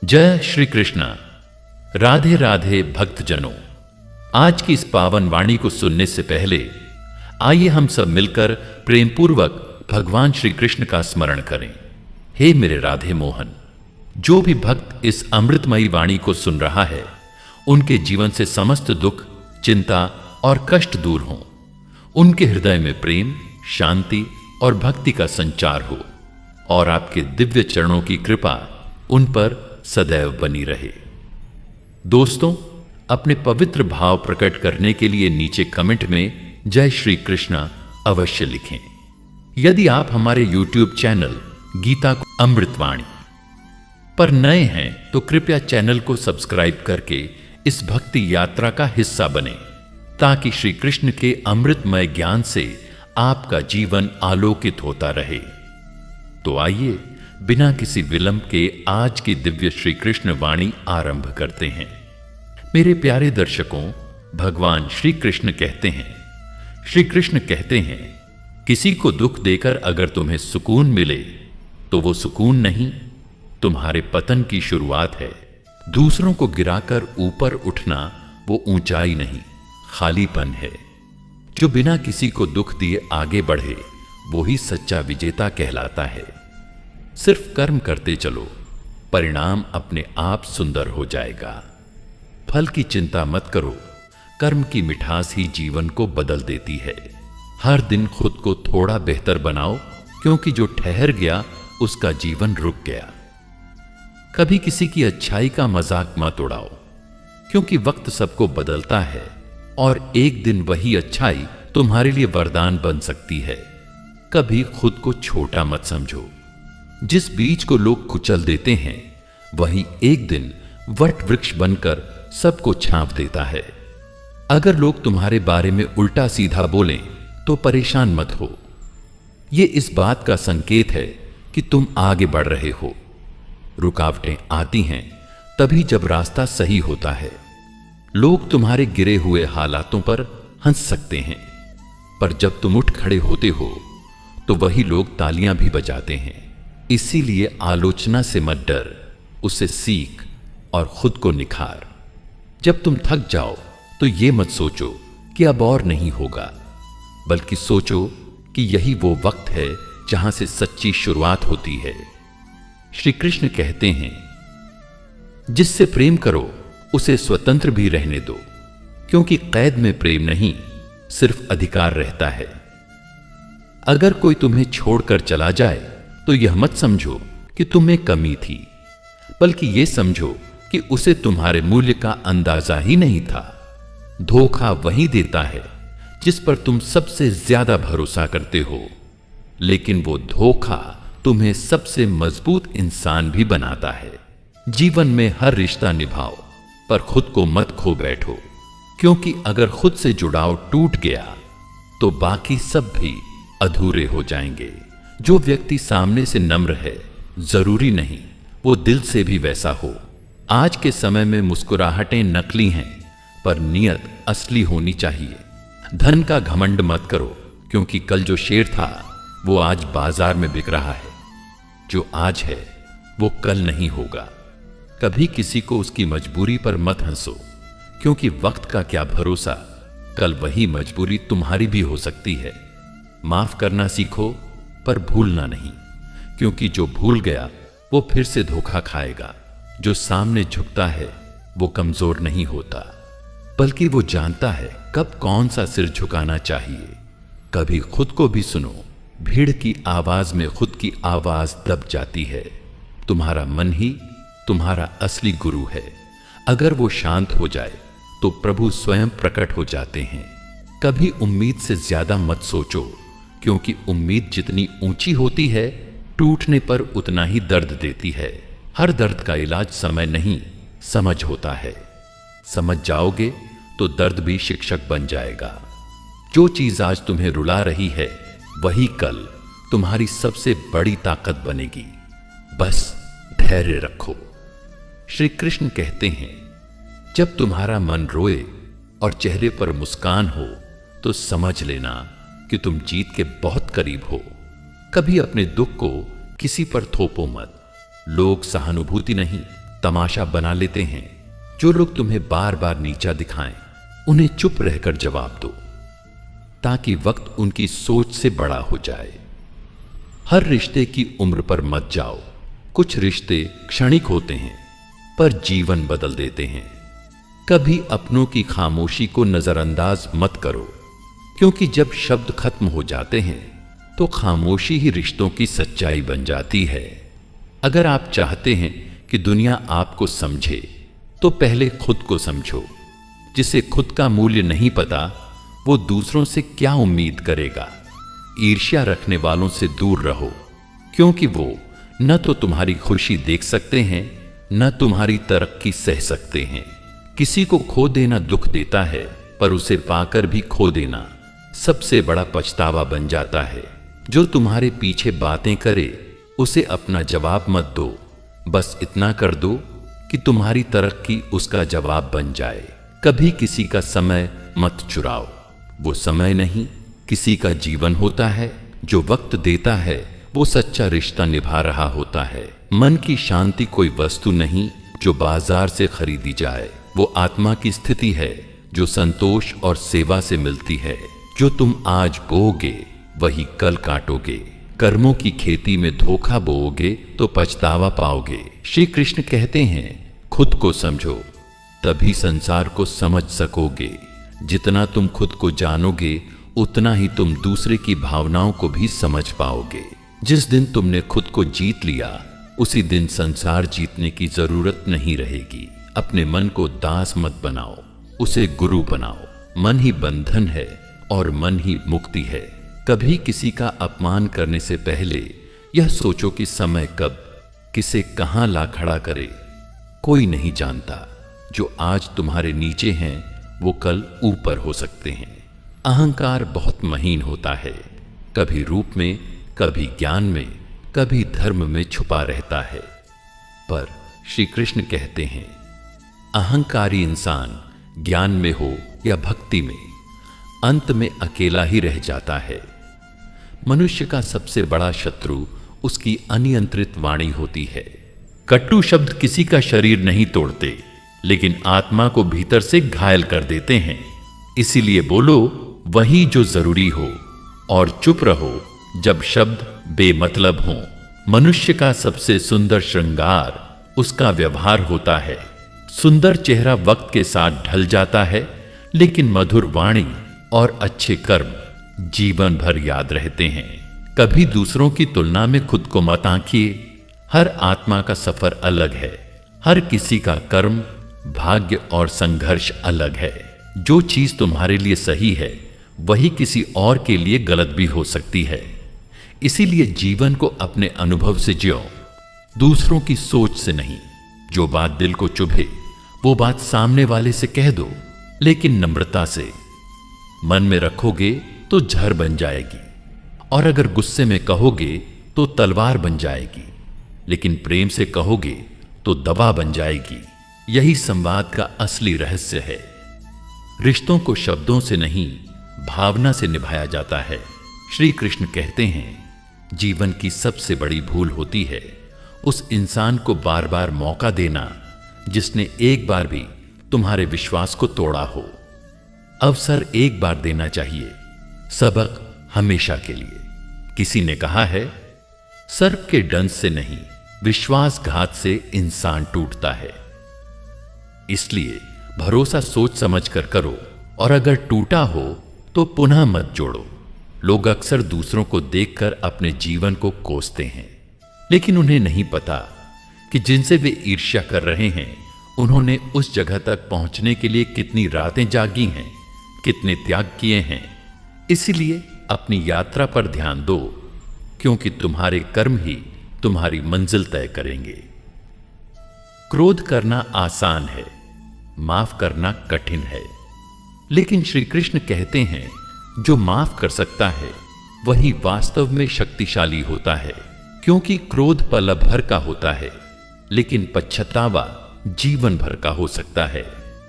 जय श्री कृष्ण। राधे राधे भक्तजनों, आज की इस पावन वाणी को सुनने से पहले आइए हम सब मिलकर प्रेम पूर्वक भगवान श्री कृष्ण का स्मरण करें। हे मेरे राधे मोहन, जो भी भक्त इस अमृतमयी वाणी को सुन रहा है, उनके जीवन से समस्त दुख, चिंता और कष्ट दूर हों। उनके हृदय में प्रेम, शांति और भक्ति का संचार हो और आपके दिव्य चरणों की कृपा उन पर सदैव बनी रहे। दोस्तों, अपने पवित्र भाव प्रकट करने के लिए नीचे कमेंट में जय श्री कृष्ण अवश्य लिखें। यदि आप हमारे YouTube चैनल गीता अमृतवाणी पर नए हैं तो कृपया चैनल को सब्सक्राइब करके इस भक्ति यात्रा का हिस्सा बने, ताकि श्री कृष्ण के अमृतमय ज्ञान से आपका जीवन आलोकित होता रहे। तो आइए बिना किसी विलंब के आज की दिव्य श्री कृष्ण वाणी आरंभ करते हैं। मेरे प्यारे दर्शकों, भगवान श्री कृष्ण कहते हैं, किसी को दुख देकर अगर तुम्हें सुकून मिले तो वो सुकून नहीं, तुम्हारे पतन की शुरुआत है। दूसरों को गिराकर ऊपर उठना वो ऊंचाई नहीं, खालीपन है। जो बिना किसी को दुख दिए आगे बढ़े, वो ही सच्चा विजेता कहलाता है। सिर्फ कर्म करते चलो, परिणाम अपने आप सुंदर हो जाएगा। फल की चिंता मत करो, कर्म की मिठास ही जीवन को बदल देती है। हर दिन खुद को थोड़ा बेहतर बनाओ, क्योंकि जो ठहर गया उसका जीवन रुक गया। कभी किसी की अच्छाई का मजाक मत उड़ाओ, क्योंकि वक्त सबको बदलता है और एक दिन वही अच्छाई तुम्हारे लिए वरदान बन सकती है। कभी खुद को छोटा मत समझो। जिस बीज को लोग कुचल देते हैं, वही एक दिन वट वृक्ष बनकर सबको छांप देता है। अगर लोग तुम्हारे बारे में उल्टा सीधा बोलें तो परेशान मत हो। ये इस बात का संकेत है कि तुम आगे बढ़ रहे हो। रुकावटें आती हैं तभी जब रास्ता सही होता है। लोग तुम्हारे गिरे हुए हालातों पर हंस सकते हैं, पर जब तुम उठ खड़े होते हो तो वही लोग तालियां भी बजाते हैं। इसीलिए आलोचना से मत डर, उसे सीख और खुद को निखार। जब तुम थक जाओ तो ये मत सोचो कि अब और नहीं होगा, बल्कि सोचो कि यही वो वक्त है जहां से सच्ची शुरुआत होती है। श्री कृष्ण कहते हैं, जिससे प्रेम करो उसे स्वतंत्र भी रहने दो, क्योंकि कैद में प्रेम नहीं, सिर्फ अधिकार रहता है। अगर कोई तुम्हें छोड़कर चला जाए तो यह मत समझो कि तुम्हें कमी थी, बल्कि यह समझो कि उसे तुम्हारे मूल्य का अंदाजा ही नहीं था। धोखा वही देता है जिस पर तुम सबसे ज्यादा भरोसा करते हो, लेकिन वो धोखा तुम्हें सबसे मजबूत इंसान भी बनाता है। जीवन में हर रिश्ता निभाओ, पर खुद को मत खो बैठो, क्योंकि अगर खुद से जुड़ाव टूट गया तो बाकी सब भी अधूरे हो जाएंगे। जो व्यक्ति सामने से नम्र है, जरूरी नहीं वो दिल से भी वैसा हो। आज के समय में मुस्कुराहटें नकली हैं, पर नियत असली होनी चाहिए। धन का घमंड मत करो, क्योंकि कल जो शेर था वो आज बाजार में बिक रहा है। जो आज है वो कल नहीं होगा। कभी किसी को उसकी मजबूरी पर मत हंसो, क्योंकि वक्त का क्या भरोसा, कल वही मजबूरी तुम्हारी भी हो सकती है। माफ करना सीखो, पर भूलना नहीं, क्योंकि जो भूल गया वो फिर से धोखा खाएगा। जो सामने झुकता है वो कमजोर नहीं होता, बल्कि वो जानता है कब कौन सा सिर झुकाना चाहिए। कभी खुद को भी सुनो, भीड़ की आवाज में खुद की आवाज दब जाती है। तुम्हारा मन ही तुम्हारा असली गुरु है। अगर वो शांत हो जाए तो प्रभु स्वयं प्रकट हो जाते हैं। कभी उम्मीद से ज्यादा मत सोचो, क्योंकि उम्मीद जितनी ऊंची होती है, टूटने पर उतना ही दर्द देती है। हर दर्द का इलाज समय नहीं, समझ होता है। समझ जाओगे तो दर्द भी शिक्षक बन जाएगा। जो चीज आज तुम्हें रुला रही है, वही कल तुम्हारी सबसे बड़ी ताकत बनेगी। बस धैर्य रखो। श्री कृष्ण कहते हैं, जब तुम्हारा मन रोए और चेहरे पर मुस्कान हो तो समझ लेना कि तुम जीत के बहुत करीब हो। कभी अपने दुख को किसी पर थोपो मत। लोग सहानुभूति नहीं, तमाशा बना लेते हैं। जो लोग तुम्हें बार बार नीचा दिखाएं, उन्हें चुप रहकर जवाब दो, ताकि वक्त उनकी सोच से बड़ा हो जाए। हर रिश्ते की उम्र पर मत जाओ। कुछ रिश्ते क्षणिक होते हैं, पर जीवन बदल देते हैं। कभी अपनों की खामोशी को नजरअंदाज मत करो, क्योंकि जब शब्द खत्म हो जाते हैं तो खामोशी ही रिश्तों की सच्चाई बन जाती है। अगर आप चाहते हैं कि दुनिया आपको समझे, तो पहले खुद को समझो। जिसे खुद का मूल्य नहीं पता, वो दूसरों से क्या उम्मीद करेगा। ईर्ष्या रखने वालों से दूर रहो, क्योंकि वो न तो तुम्हारी खुशी देख सकते हैं, न तुम्हारी तरक्की सह सकते हैं। किसी को खो देना दुख देता है, पर उसे पाकर भी खो देना सबसे बड़ा पछतावा बन जाता है। जो तुम्हारे पीछे बातें करे, उसे अपना जवाब मत दो। बस इतना कर दो कि तुम्हारी तरक्की उसका जवाब बन जाए। कभी किसी का समय मत चुराओ। वो समय नहीं, किसी का जीवन होता है। जो वक्त देता है, वो सच्चा रिश्ता निभा रहा होता है। मन की शांति कोई वस्तु नहीं जो बाजार से खरीदी जाए। वो आत्मा की स्थिति है जो संतोष और सेवा से मिलती है। जो तुम आज बोओगे, वही कल काटोगे। कर्मों की खेती में धोखा बोओगे तो पछतावा पाओगे। श्री कृष्ण कहते हैं, खुद को समझो, तभी संसार को समझ सकोगे। जितना तुम खुद को जानोगे, उतना ही तुम दूसरे की भावनाओं को भी समझ पाओगे। जिस दिन तुमने खुद को जीत लिया, उसी दिन संसार जीतने की जरूरत नहीं रहेगी। अपने मन को दास मत बनाओ, उसे गुरु बनाओ। मन ही बंधन है और मन ही मुक्ति है। कभी किसी का अपमान करने से पहले यह सोचो कि समय कब किसे कहां ला खड़ा करे। कोई नहीं जानता, जो आज तुम्हारे नीचे हैं वो कल ऊपर हो सकते हैं। अहंकार बहुत महीन होता है, कभी रूप में, कभी ज्ञान में, कभी धर्म में छुपा रहता है। पर श्री कृष्ण कहते हैं, अहंकारी इंसान ज्ञान में हो या भक्ति में, अंत में अकेला ही रह जाता है। मनुष्य का सबसे बड़ा शत्रु उसकी अनियंत्रित वाणी होती है। कटु शब्द किसी का शरीर नहीं तोड़ते, लेकिन आत्मा को भीतर से घायल कर देते हैं। इसीलिए बोलो वही जो जरूरी हो, और चुप रहो जब शब्द बेमतलब हों। मनुष्य का सबसे सुंदर श्रृंगार उसका व्यवहार होता है। सुंदर चेहरा वक्त के साथ ढल जाता है, लेकिन मधुर वाणी और अच्छे कर्म जीवन भर याद रहते हैं। कभी दूसरों की तुलना में खुद को मत आंकिए। हर आत्मा का सफर अलग है। हर किसी का कर्म, भाग्य और संघर्ष अलग है। जो चीज तुम्हारे लिए सही है, वही किसी और के लिए गलत भी हो सकती है। इसीलिए जीवन को अपने अनुभव से जियो, दूसरों की सोच से नहीं। जो बात दिल को चुभे, वो बात सामने वाले से कह दो, लेकिन नम्रता से। मन में रखोगे तो जहर बन जाएगी, और अगर गुस्से में कहोगे तो तलवार बन जाएगी, लेकिन प्रेम से कहोगे तो दवा बन जाएगी। यही संवाद का असली रहस्य है। रिश्तों को शब्दों से नहीं, भावना से निभाया जाता है। श्री कृष्ण कहते हैं, जीवन की सबसे बड़ी भूल होती है उस इंसान को बार बार मौका देना जिसने एक बार भी तुम्हारे विश्वास को तोड़ा हो। अवसर एक बार देना चाहिए, सबक हमेशा के लिए। किसी ने कहा है, सर्प के डंस से नहीं, विश्वासघात से इंसान टूटता है। इसलिए भरोसा सोच समझ कर करो, और अगर टूटा हो तो पुनः मत जोड़ो। लोग अक्सर दूसरों को देखकर अपने जीवन को कोसते हैं, लेकिन उन्हें नहीं पता कि जिनसे वे ईर्ष्या कर रहे हैं, उन्होंने उस जगह तक पहुंचने के लिए कितनी रातें जागी हैं, कितने त्याग किए हैं। इसलिए अपनी यात्रा पर ध्यान दो, क्योंकि तुम्हारे कर्म ही तुम्हारी मंजिल तय करेंगे। क्रोध करना आसान है, माफ करना कठिन है। लेकिन श्री कृष्ण कहते हैं, जो माफ कर सकता है वही वास्तव में शक्तिशाली होता है। क्योंकि क्रोध पल भर का होता है, लेकिन पश्चातावा जीवन भर का हो सकता है।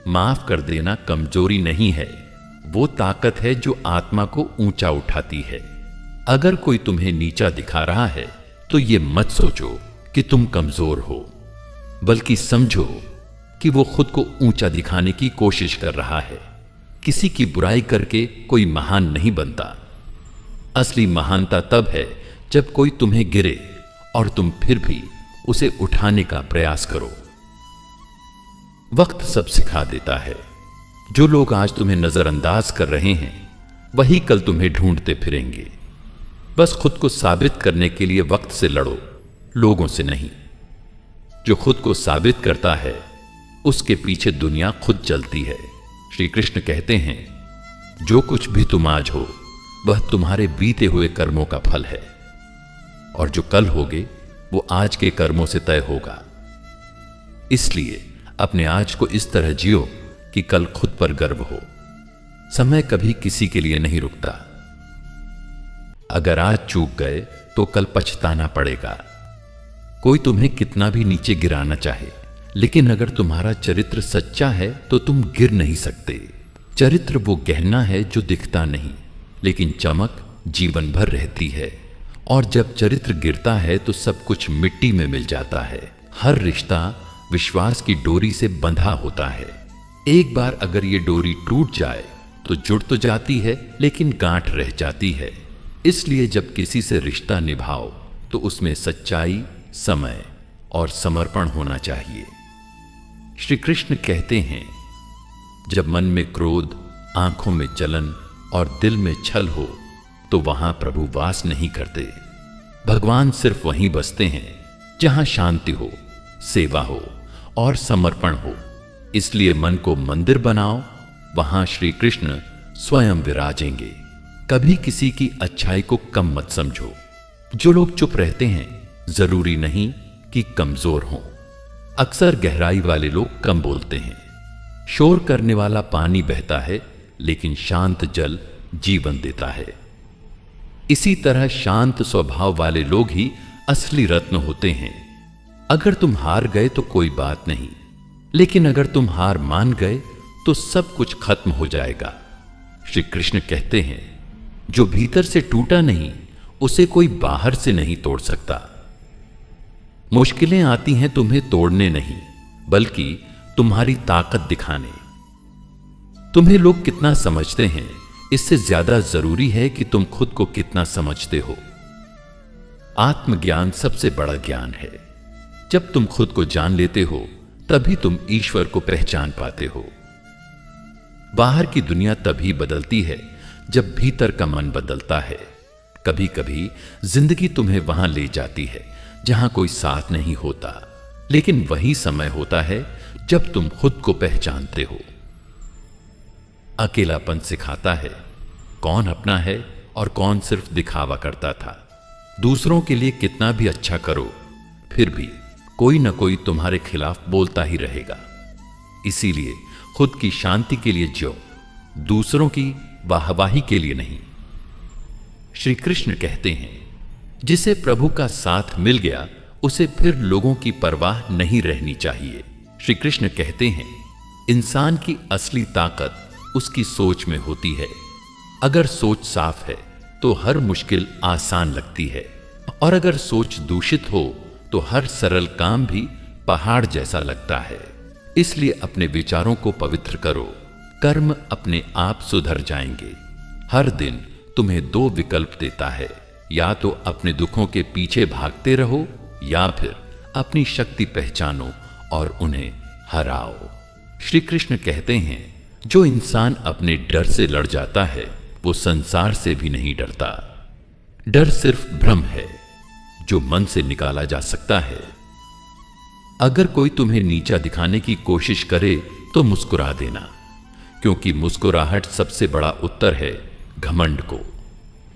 माफ कर देना कमजोरी नहीं है, वो ताकत है जो आत्मा को ऊंचा उठाती है। अगर कोई तुम्हें नीचा दिखा रहा है, तो ये मत सोचो कि तुम कमजोर हो। बल्कि समझो कि वो खुद को ऊंचा दिखाने की कोशिश कर रहा है। किसी की बुराई करके कोई महान नहीं बनता। असली महानता तब है जब कोई तुम्हें गिरे और तुम फिर भी उसे उठाने का प्रयास करो। वक्त सब सिखा देता है। जो लोग आज तुम्हें नजरअंदाज कर रहे हैं वही कल तुम्हें ढूंढते फिरेंगे। बस खुद को साबित करने के लिए वक्त से लड़ो, लोगों से नहीं। जो खुद को साबित करता है उसके पीछे दुनिया खुद चलती है। श्री कृष्ण कहते हैं, जो कुछ भी तुम आज हो वह तुम्हारे बीते हुए कर्मों का फल है, और जो कल होगे वो आज के कर्मों से तय होगा। इसलिए अपने आज को इस तरह जियो कि कल खुद पर गर्व हो। समय कभी किसी के लिए नहीं रुकता। अगर आज चूक गए तो कल पछताना पड़ेगा। कोई तुम्हें कितना भी नीचे गिराना चाहे, लेकिन अगर तुम्हारा चरित्र सच्चा है तो तुम गिर नहीं सकते। चरित्र वो गहना है जो दिखता नहीं, लेकिन चमक जीवन भर रहती है। और जब चरित्र गिरता है तो सब कुछ मिट्टी में मिल जाता है। हर रिश्ता विश्वास की डोरी से बंधा होता है। एक बार अगर ये डोरी टूट जाए तो जुड़ तो जाती है, लेकिन गांठ रह जाती है। इसलिए जब किसी से रिश्ता निभाओ तो उसमें सच्चाई, समय और समर्पण होना चाहिए। श्री कृष्ण कहते हैं, जब मन में क्रोध, आंखों में जलन और दिल में छल हो तो वहां प्रभु वास नहीं करते। भगवान सिर्फ वहीं बसते हैं जहां शांति हो, सेवा हो और समर्पण हो। इसलिए मन को मंदिर बनाओ, वहां श्री कृष्ण स्वयं विराजेंगे। कभी किसी की अच्छाई को कम मत समझो। जो लोग चुप रहते हैं जरूरी नहीं कि कमजोर हों। अक्सर गहराई वाले लोग कम बोलते हैं। शोर करने वाला पानी बहता है, लेकिन शांत जल जीवन देता है। इसी तरह शांत स्वभाव वाले लोग ही असली रत्न होते हैं। अगर तुम हार गए तो कोई बात नहीं, लेकिन अगर तुम हार मान गए तो सब कुछ खत्म हो जाएगा। श्री कृष्ण कहते हैं, जो भीतर से टूटा नहीं उसे कोई बाहर से नहीं तोड़ सकता। मुश्किलें आती हैं तुम्हें तोड़ने नहीं, बल्कि तुम्हारी ताकत दिखाने। तुम्हें लोग कितना समझते हैं इससे ज्यादा जरूरी है कि तुम खुद को कितना समझते हो। आत्मज्ञान सबसे बड़ा ज्ञान है। जब तुम खुद को जान लेते हो तभी तुम ईश्वर को पहचान पाते हो। बाहर की दुनिया तभी बदलती है जब भीतर का मन बदलता है। कभी कभी जिंदगी तुम्हें वहां ले जाती है जहां कोई साथ नहीं होता, लेकिन वही समय होता है जब तुम खुद को पहचानते हो। अकेलापन सिखाता है कौन अपना है और कौन सिर्फ दिखावा करता था। दूसरों के लिए कितना भी अच्छा करो, फिर भी कोई ना कोई तुम्हारे खिलाफ बोलता ही रहेगा। इसीलिए खुद की शांति के लिए जियो, दूसरों की वाहवाही के लिए नहीं। श्री कृष्ण कहते हैं, जिसे प्रभु का साथ मिल गया उसे फिर लोगों की परवाह नहीं रहनी चाहिए। श्री कृष्ण कहते हैं, इंसान की असली ताकत उसकी सोच में होती है। अगर सोच साफ है तो हर मुश्किल आसान लगती है, और अगर सोच दूषित हो तो हर सरल काम भी पहाड़ जैसा लगता है। इसलिए अपने विचारों को पवित्र करो, कर्म अपने आप सुधर जाएंगे। हर दिन तुम्हें दो विकल्प देता है, या तो अपने दुखों के पीछे भागते रहो या फिर अपनी शक्ति पहचानो और उन्हें हराओ। श्री कृष्ण कहते हैं, जो इंसान अपने डर से लड़ जाता है वो संसार से भी नहीं डरता। डर सिर्फ भ्रम है जो मन से निकाला जा सकता है। अगर कोई तुम्हें नीचा दिखाने की कोशिश करे तो मुस्कुरा देना, क्योंकि मुस्कुराहट सबसे बड़ा उत्तर है घमंड को।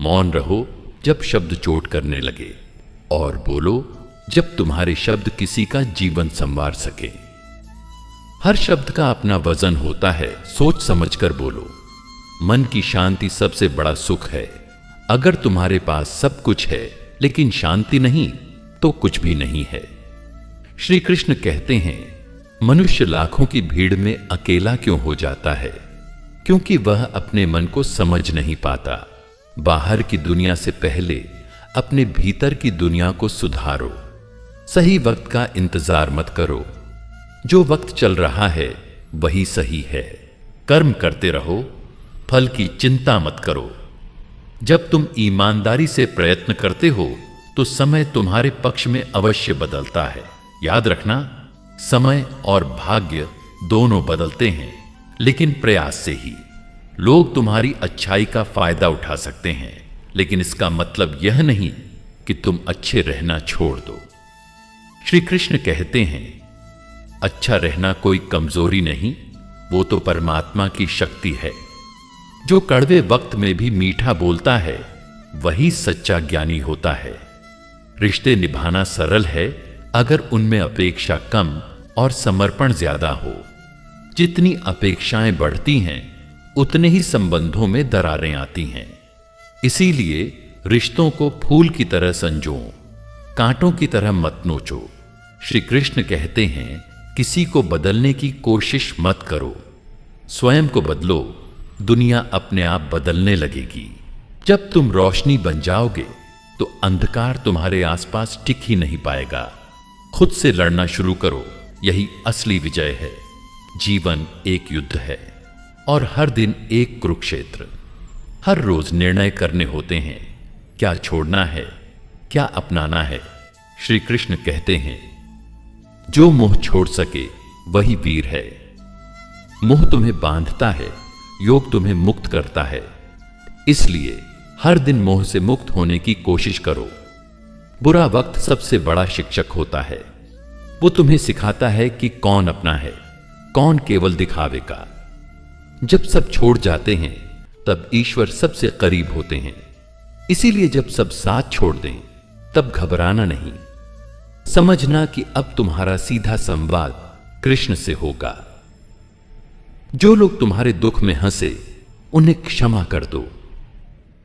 मौन रहो जब शब्द चोट करने लगे, और बोलो जब तुम्हारे शब्द किसी का जीवन संवार सके। हर शब्द का अपना वजन होता है, सोच समझकर बोलो। मन की शांति सबसे बड़ा सुख है। अगर तुम्हारे पास सब कुछ है लेकिन शांति नहीं तो कुछ भी नहीं है। श्री कृष्ण कहते हैं, मनुष्य लाखों की भीड़ में अकेला क्यों हो जाता है? क्योंकि वह अपने मन को समझ नहीं पाता। बाहर की दुनिया से पहले अपने भीतर की दुनिया को सुधारो। सही वक्त का इंतजार मत करो। जो वक्त चल रहा है वही सही है। कर्म करते रहो, फल की चिंता मत करो। जब तुम ईमानदारी से प्रयत्न करते हो तो समय तुम्हारे पक्ष में अवश्य बदलता है। याद रखना, समय और भाग्य दोनों बदलते हैं, लेकिन प्रयास से ही। लोग तुम्हारी अच्छाई का फायदा उठा सकते हैं, लेकिन इसका मतलब यह नहीं कि तुम अच्छे रहना छोड़ दो। श्री कृष्ण कहते हैं, अच्छा रहना कोई कमजोरी नहीं, वो तो परमात्मा की शक्ति है। जो कड़वे वक्त में भी मीठा बोलता है वही सच्चा ज्ञानी होता है। रिश्ते निभाना सरल है अगर उनमें अपेक्षा कम और समर्पण ज्यादा हो। जितनी अपेक्षाएं बढ़ती हैं उतने ही संबंधों में दरारें आती हैं। इसीलिए रिश्तों को फूल की तरह संजो, कांटों की तरह मत नोचो। श्री कृष्ण कहते हैं, किसी को बदलने की कोशिश मत करो, स्वयं को बदलो, दुनिया अपने आप बदलने लगेगी। जब तुम रोशनी बन जाओगे तो अंधकार तुम्हारे आसपास टिक ही नहीं पाएगा। खुद से लड़ना शुरू करो, यही असली विजय है। जीवन एक युद्ध है और हर दिन एक कुरुक्षेत्र। हर रोज निर्णय करने होते हैं, क्या छोड़ना है, क्या अपनाना है। श्री कृष्ण कहते हैं, जो मोह छोड़ सके वही वीर है। मोह तुम्हें बांधता है, योग तुम्हें मुक्त करता है। इसलिए हर दिन मोह से मुक्त होने की कोशिश करो। बुरा वक्त सबसे बड़ा शिक्षक होता है। वो तुम्हें सिखाता है कि कौन अपना है, कौन केवल दिखावे का। जब सब छोड़ जाते हैं तब ईश्वर सबसे करीब होते हैं। इसीलिए जब सब साथ छोड़ दें तब घबराना नहीं। समझना कि अब तुम्हारा सीधा संवाद कृष्ण से होगा। जो लोग तुम्हारे दुख में हंसे उन्हें क्षमा कर दो,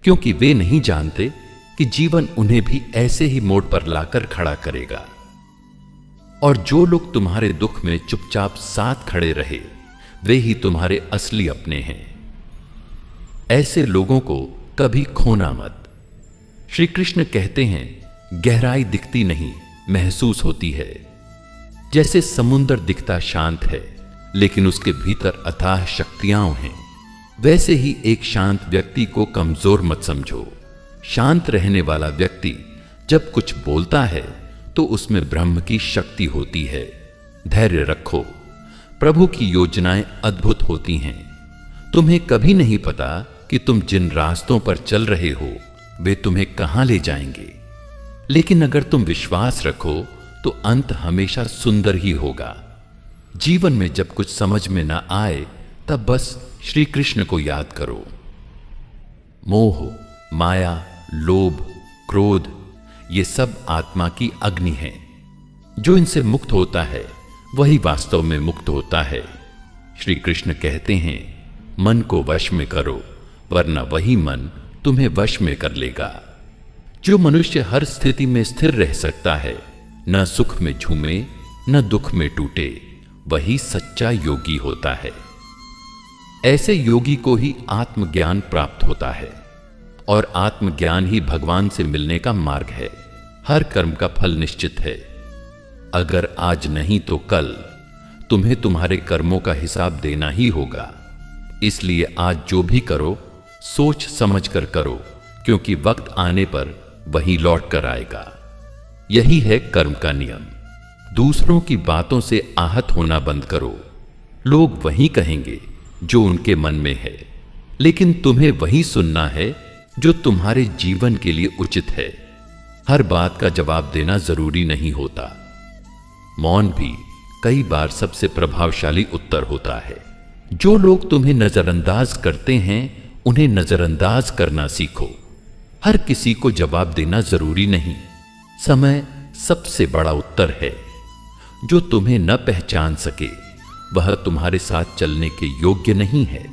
क्योंकि वे नहीं जानते कि जीवन उन्हें भी ऐसे ही मोड़ पर लाकर खड़ा करेगा। और जो लोग तुम्हारे दुख में चुपचाप साथ खड़े रहे वे ही तुम्हारे असली अपने हैं। ऐसे लोगों को कभी खोना मत। श्री कृष्ण कहते हैं, गहराई दिखती नहीं, महसूस होती है। जैसे समुद्र दिखता शांत है लेकिन उसके भीतर अथाह शक्तियां हैं, वैसे ही एक शांत व्यक्ति को कमजोर मत समझो। शांत रहने वाला व्यक्ति जब कुछ बोलता है तो उसमें ब्रह्म की शक्ति होती है। धैर्य रखो, प्रभु की योजनाएं अद्भुत होती हैं। तुम्हें कभी नहीं पता कि तुम जिन रास्तों पर चल रहे हो वे तुम्हें कहां ले जाएंगे, लेकिन अगर तुम विश्वास रखो तो अंत हमेशा सुंदर ही होगा। जीवन में जब कुछ समझ में ना आए तब बस श्री कृष्ण को याद करो। मोह, माया, लोभ, क्रोध ये सब आत्मा की अग्नि है। जो इनसे मुक्त होता है वही वास्तव में मुक्त होता है। श्री कृष्ण कहते हैं, मन को वश में करो वरना वही मन तुम्हें वश में कर लेगा। जो मनुष्य हर स्थिति में स्थिर रह सकता है, न सुख में झूमे न दुख में टूटे, वही सच्चा योगी होता है। ऐसे योगी को ही आत्मज्ञान प्राप्त होता है और आत्मज्ञान ही भगवान से मिलने का मार्ग है। हर कर्म का फल निश्चित है। अगर आज नहीं तो कल तुम्हें तुम्हारे कर्मों का हिसाब देना ही होगा। इसलिए आज जो भी करो सोच समझ कर करो, क्योंकि वक्त आने पर वही लौट कर आएगा। यही है कर्म का नियम। दूसरों की बातों से आहत होना बंद करो। लोग वही कहेंगे जो उनके मन में है, लेकिन तुम्हें वही सुनना है जो तुम्हारे जीवन के लिए उचित है। हर बात का जवाब देना जरूरी नहीं होता। मौन भी कई बार सबसे प्रभावशाली उत्तर होता है। जो लोग तुम्हें नजरअंदाज करते हैं उन्हें नजरअंदाज करना सीखो। हर किसी को जवाब देना जरूरी नहीं। समय सबसे बड़ा उत्तर है। जो तुम्हें न पहचान सके वह तुम्हारे साथ चलने के योग्य नहीं है।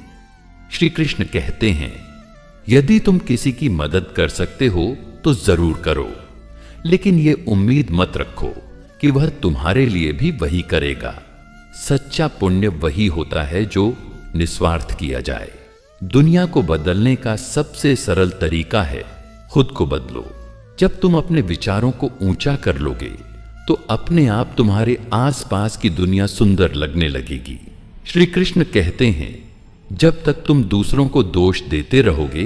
श्री कृष्ण कहते हैं, यदि तुम किसी की मदद कर सकते हो तो जरूर करो, लेकिन ये उम्मीद मत रखो कि वह तुम्हारे लिए भी वही करेगा। सच्चा पुण्य वही होता है जो निस्वार्थ किया जाए। दुनिया को बदलने का सबसे सरल तरीका है खुद को बदलो। जब तुम अपने विचारों को ऊंचा कर लोगे तो अपने आप तुम्हारे आसपास की दुनिया सुंदर लगने लगेगी। श्री कृष्ण कहते हैं, जब तक तुम दूसरों को दोष देते रहोगे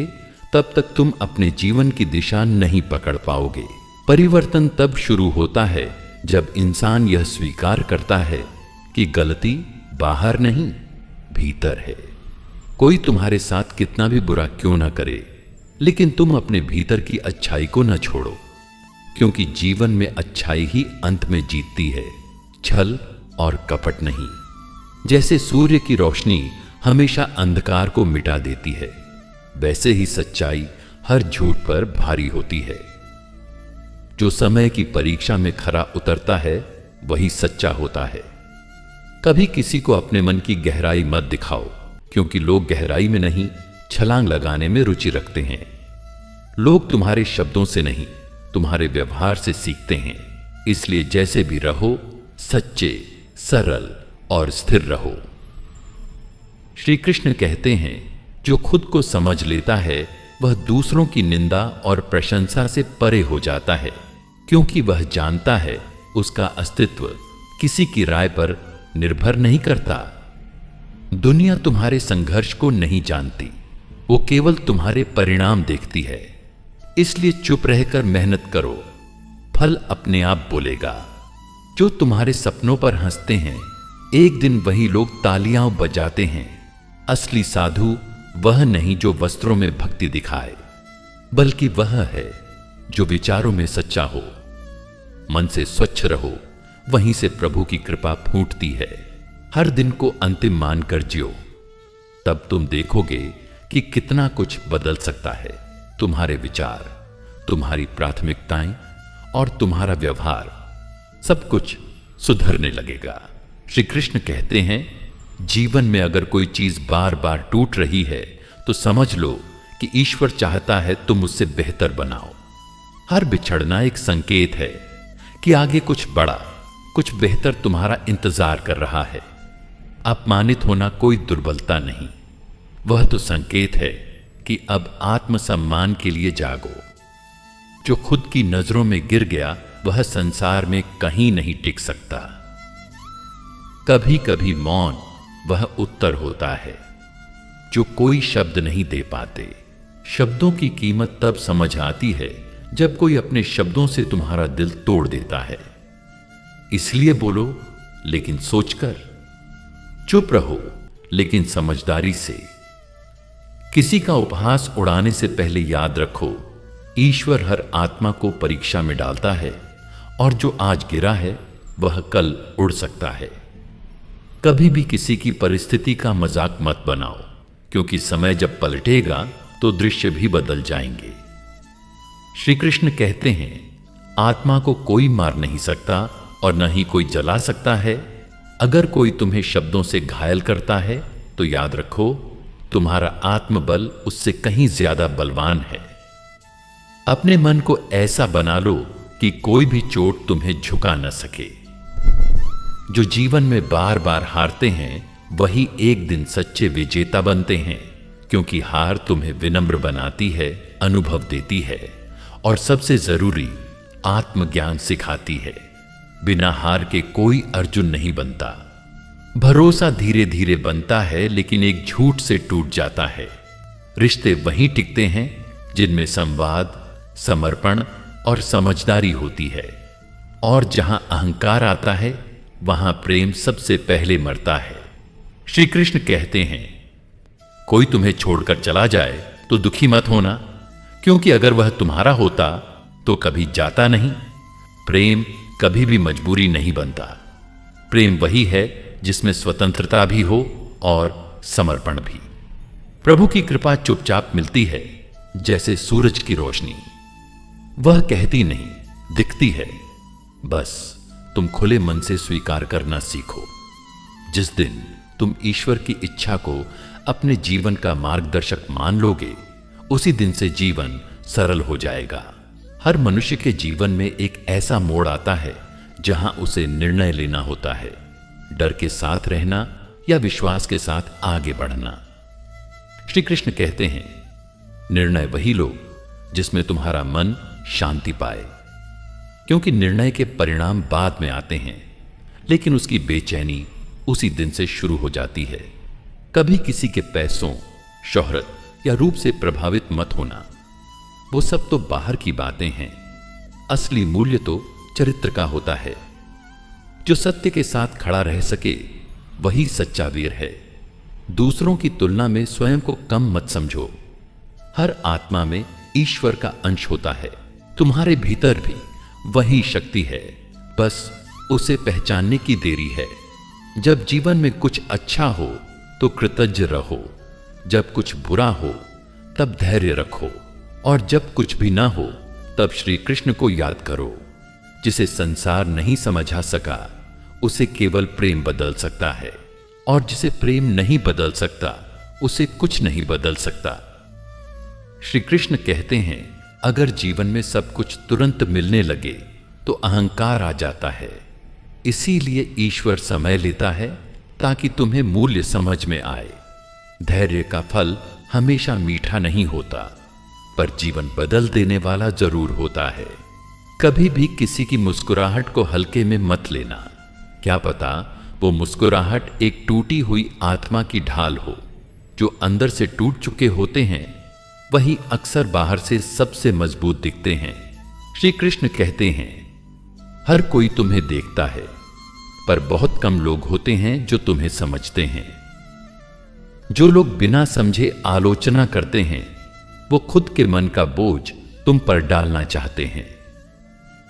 तब तक तुम अपने जीवन की दिशा नहीं पकड़ पाओगे। परिवर्तन तब शुरू होता है जब इंसान यह स्वीकार करता है कि गलती बाहर नहीं, भीतर है। कोई तुम्हारे साथ कितना भी बुरा क्यों ना करे, लेकिन तुम अपने भीतर की अच्छाई को न छोड़ो, क्योंकि जीवन में अच्छाई ही अंत में जीतती है, छल और कपट नहीं। जैसे सूर्य की रोशनी हमेशा अंधकार को मिटा देती है, वैसे ही सच्चाई हर झूठ पर भारी होती है। जो समय की परीक्षा में खरा उतरता है वही सच्चा होता है। कभी किसी को अपने मन की गहराई मत दिखाओ, क्योंकि लोग गहराई में नहीं, छलांग लगाने में रुचि रखते हैं। लोग तुम्हारे शब्दों से नहीं, तुम्हारे व्यवहार से सीखते हैं। इसलिए जैसे भी रहो, सच्चे, सरल और स्थिर रहो। श्री कृष्ण कहते हैं, जो खुद को समझ लेता है वह दूसरों की निंदा और प्रशंसा से परे हो जाता है, क्योंकि वह जानता है उसका अस्तित्व किसी की राय पर निर्भर नहीं करता। दुनिया तुम्हारे संघर्ष को नहीं जानती, वो केवल तुम्हारे परिणाम देखती है। इसलिए चुप रहकर मेहनत करो, फल अपने आप बोलेगा। जो तुम्हारे सपनों पर हंसते हैं, एक दिन वही लोग तालियां बजाते हैं। असली साधु वह नहीं जो वस्त्रों में भक्ति दिखाए, बल्कि वह है जो विचारों में सच्चा हो। मन से स्वच्छ रहो, वहीं से प्रभु की कृपा फूटती है। हर दिन को अंतिम मानकर जियो, तब तुम देखोगे कि कितना कुछ बदल सकता है। तुम्हारे विचार, तुम्हारी प्राथमिकताएं और तुम्हारा व्यवहार, सब कुछ सुधरने लगेगा। श्री कृष्ण कहते हैं, जीवन में अगर कोई चीज बार बार टूट रही है तो समझ लो कि ईश्वर चाहता है तुम उससे बेहतर बनाओ। हर बिछड़ना एक संकेत है कि आगे कुछ बड़ा, कुछ बेहतर तुम्हारा इंतजार कर रहा है। अपमानित होना कोई दुर्बलता नहीं, वह तो संकेत है कि अब आत्मसम्मान के लिए जागो। जो खुद की नजरों में गिर गया वह संसार में कहीं नहीं टिक सकता। कभी कभी मौन वह उत्तर होता है जो कोई शब्द नहीं दे पाते। शब्दों की कीमत तब समझ आती है जब कोई अपने शब्दों से तुम्हारा दिल तोड़ देता है। इसलिए बोलो, लेकिन सोचकर। चुप रहो, लेकिन समझदारी से। किसी का उपहास उड़ाने से पहले याद रखो, ईश्वर हर आत्मा को परीक्षा में डालता है, और जो आज गिरा है वह कल उड़ सकता है। कभी भी किसी की परिस्थिति का मजाक मत बनाओ, क्योंकि समय जब पलटेगा तो दृश्य भी बदल जाएंगे। श्री कृष्ण कहते हैं, आत्मा को कोई मार नहीं सकता और न ही कोई जला सकता है। अगर कोई तुम्हें शब्दों से घायल करता है तो याद रखो, तुम्हारा आत्मबल उससे कहीं ज्यादा बलवान है। अपने मन को ऐसा बना लो कि कोई भी चोट तुम्हें झुका न सके। जो जीवन में बार बार हारते हैं वही एक दिन सच्चे विजेता बनते हैं, क्योंकि हार तुम्हें विनम्र बनाती है, अनुभव देती है और सबसे जरूरी आत्मज्ञान सिखाती है। बिना हार के कोई अर्जुन नहीं बनता। भरोसा धीरे धीरे बनता है, लेकिन एक झूठ से टूट जाता है। रिश्ते वहीं टिकते हैं जिनमें संवाद, समर्पण और समझदारी होती है, और जहां अहंकार आता है वहां प्रेम सबसे पहले मरता है। श्री कृष्ण कहते हैं, कोई तुम्हें छोड़कर चला जाए तो दुखी मत होना, क्योंकि अगर वह तुम्हारा होता तो कभी जाता नहीं। प्रेम कभी भी मजबूरी नहीं बनता। प्रेम वही है जिसमें स्वतंत्रता भी हो और समर्पण भी। प्रभु की कृपा चुपचाप मिलती है, जैसे सूरज की रोशनी। वह कहती नहीं, दिखती है। बस तुम खुले मन से स्वीकार करना सीखो। जिस दिन तुम ईश्वर की इच्छा को अपने जीवन का मार्गदर्शक मान लोगे, उसी दिन से जीवन सरल हो जाएगा। हर मनुष्य के जीवन में एक ऐसा मोड़ आता है जहां उसे निर्णय लेना होता है, डर के साथ रहना या विश्वास के साथ आगे बढ़ना। श्री कृष्ण कहते हैं, निर्णय वही लो जिसमें तुम्हारा मन शांति पाए। क्योंकि निर्णय के परिणाम बाद में आते हैं, लेकिन उसकी बेचैनी उसी दिन से शुरू हो जाती है। कभी किसी के पैसों, शोहरत या रूप से प्रभावित मत होना। वो सब तो बाहर की बातें हैं। असली मूल्य तो चरित्र का होता है। जो सत्य के साथ खड़ा रह सके वही सच्चा वीर है। दूसरों की तुलना में स्वयं को कम मत समझो। हर आत्मा में ईश्वर का अंश होता है। तुम्हारे भीतर भी वही शक्ति है, बस उसे पहचानने की देरी है। जब जीवन में कुछ अच्छा हो तो कृतज्ञ रहो, जब कुछ बुरा हो तब धैर्य रखो, और जब कुछ भी ना हो तब श्री कृष्ण को याद करो। जिसे संसार नहीं समझा सका उसे केवल प्रेम बदल सकता है, और जिसे प्रेम नहीं बदल सकता उसे कुछ नहीं बदल सकता। श्री कृष्ण कहते हैं, अगर जीवन में सब कुछ तुरंत मिलने लगे तो अहंकार आ जाता है। इसीलिए ईश्वर समय लेता है ताकि तुम्हें मूल्य समझ में आए। धैर्य का फल हमेशा मीठा नहीं होता, पर जीवन बदल देने वाला जरूर होता है। कभी भी किसी की मुस्कुराहट को हल्के में मत लेना। क्या पता वो मुस्कुराहट एक टूटी हुई आत्मा की ढाल हो। जो अंदर से टूट चुके होते हैं वही अक्सर बाहर से सबसे मजबूत दिखते हैं। श्री कृष्ण कहते हैं, हर कोई तुम्हें देखता है, पर बहुत कम लोग होते हैं जो तुम्हें समझते हैं। जो लोग बिना समझे आलोचना करते हैं वो खुद के मन का बोझ तुम पर डालना चाहते हैं।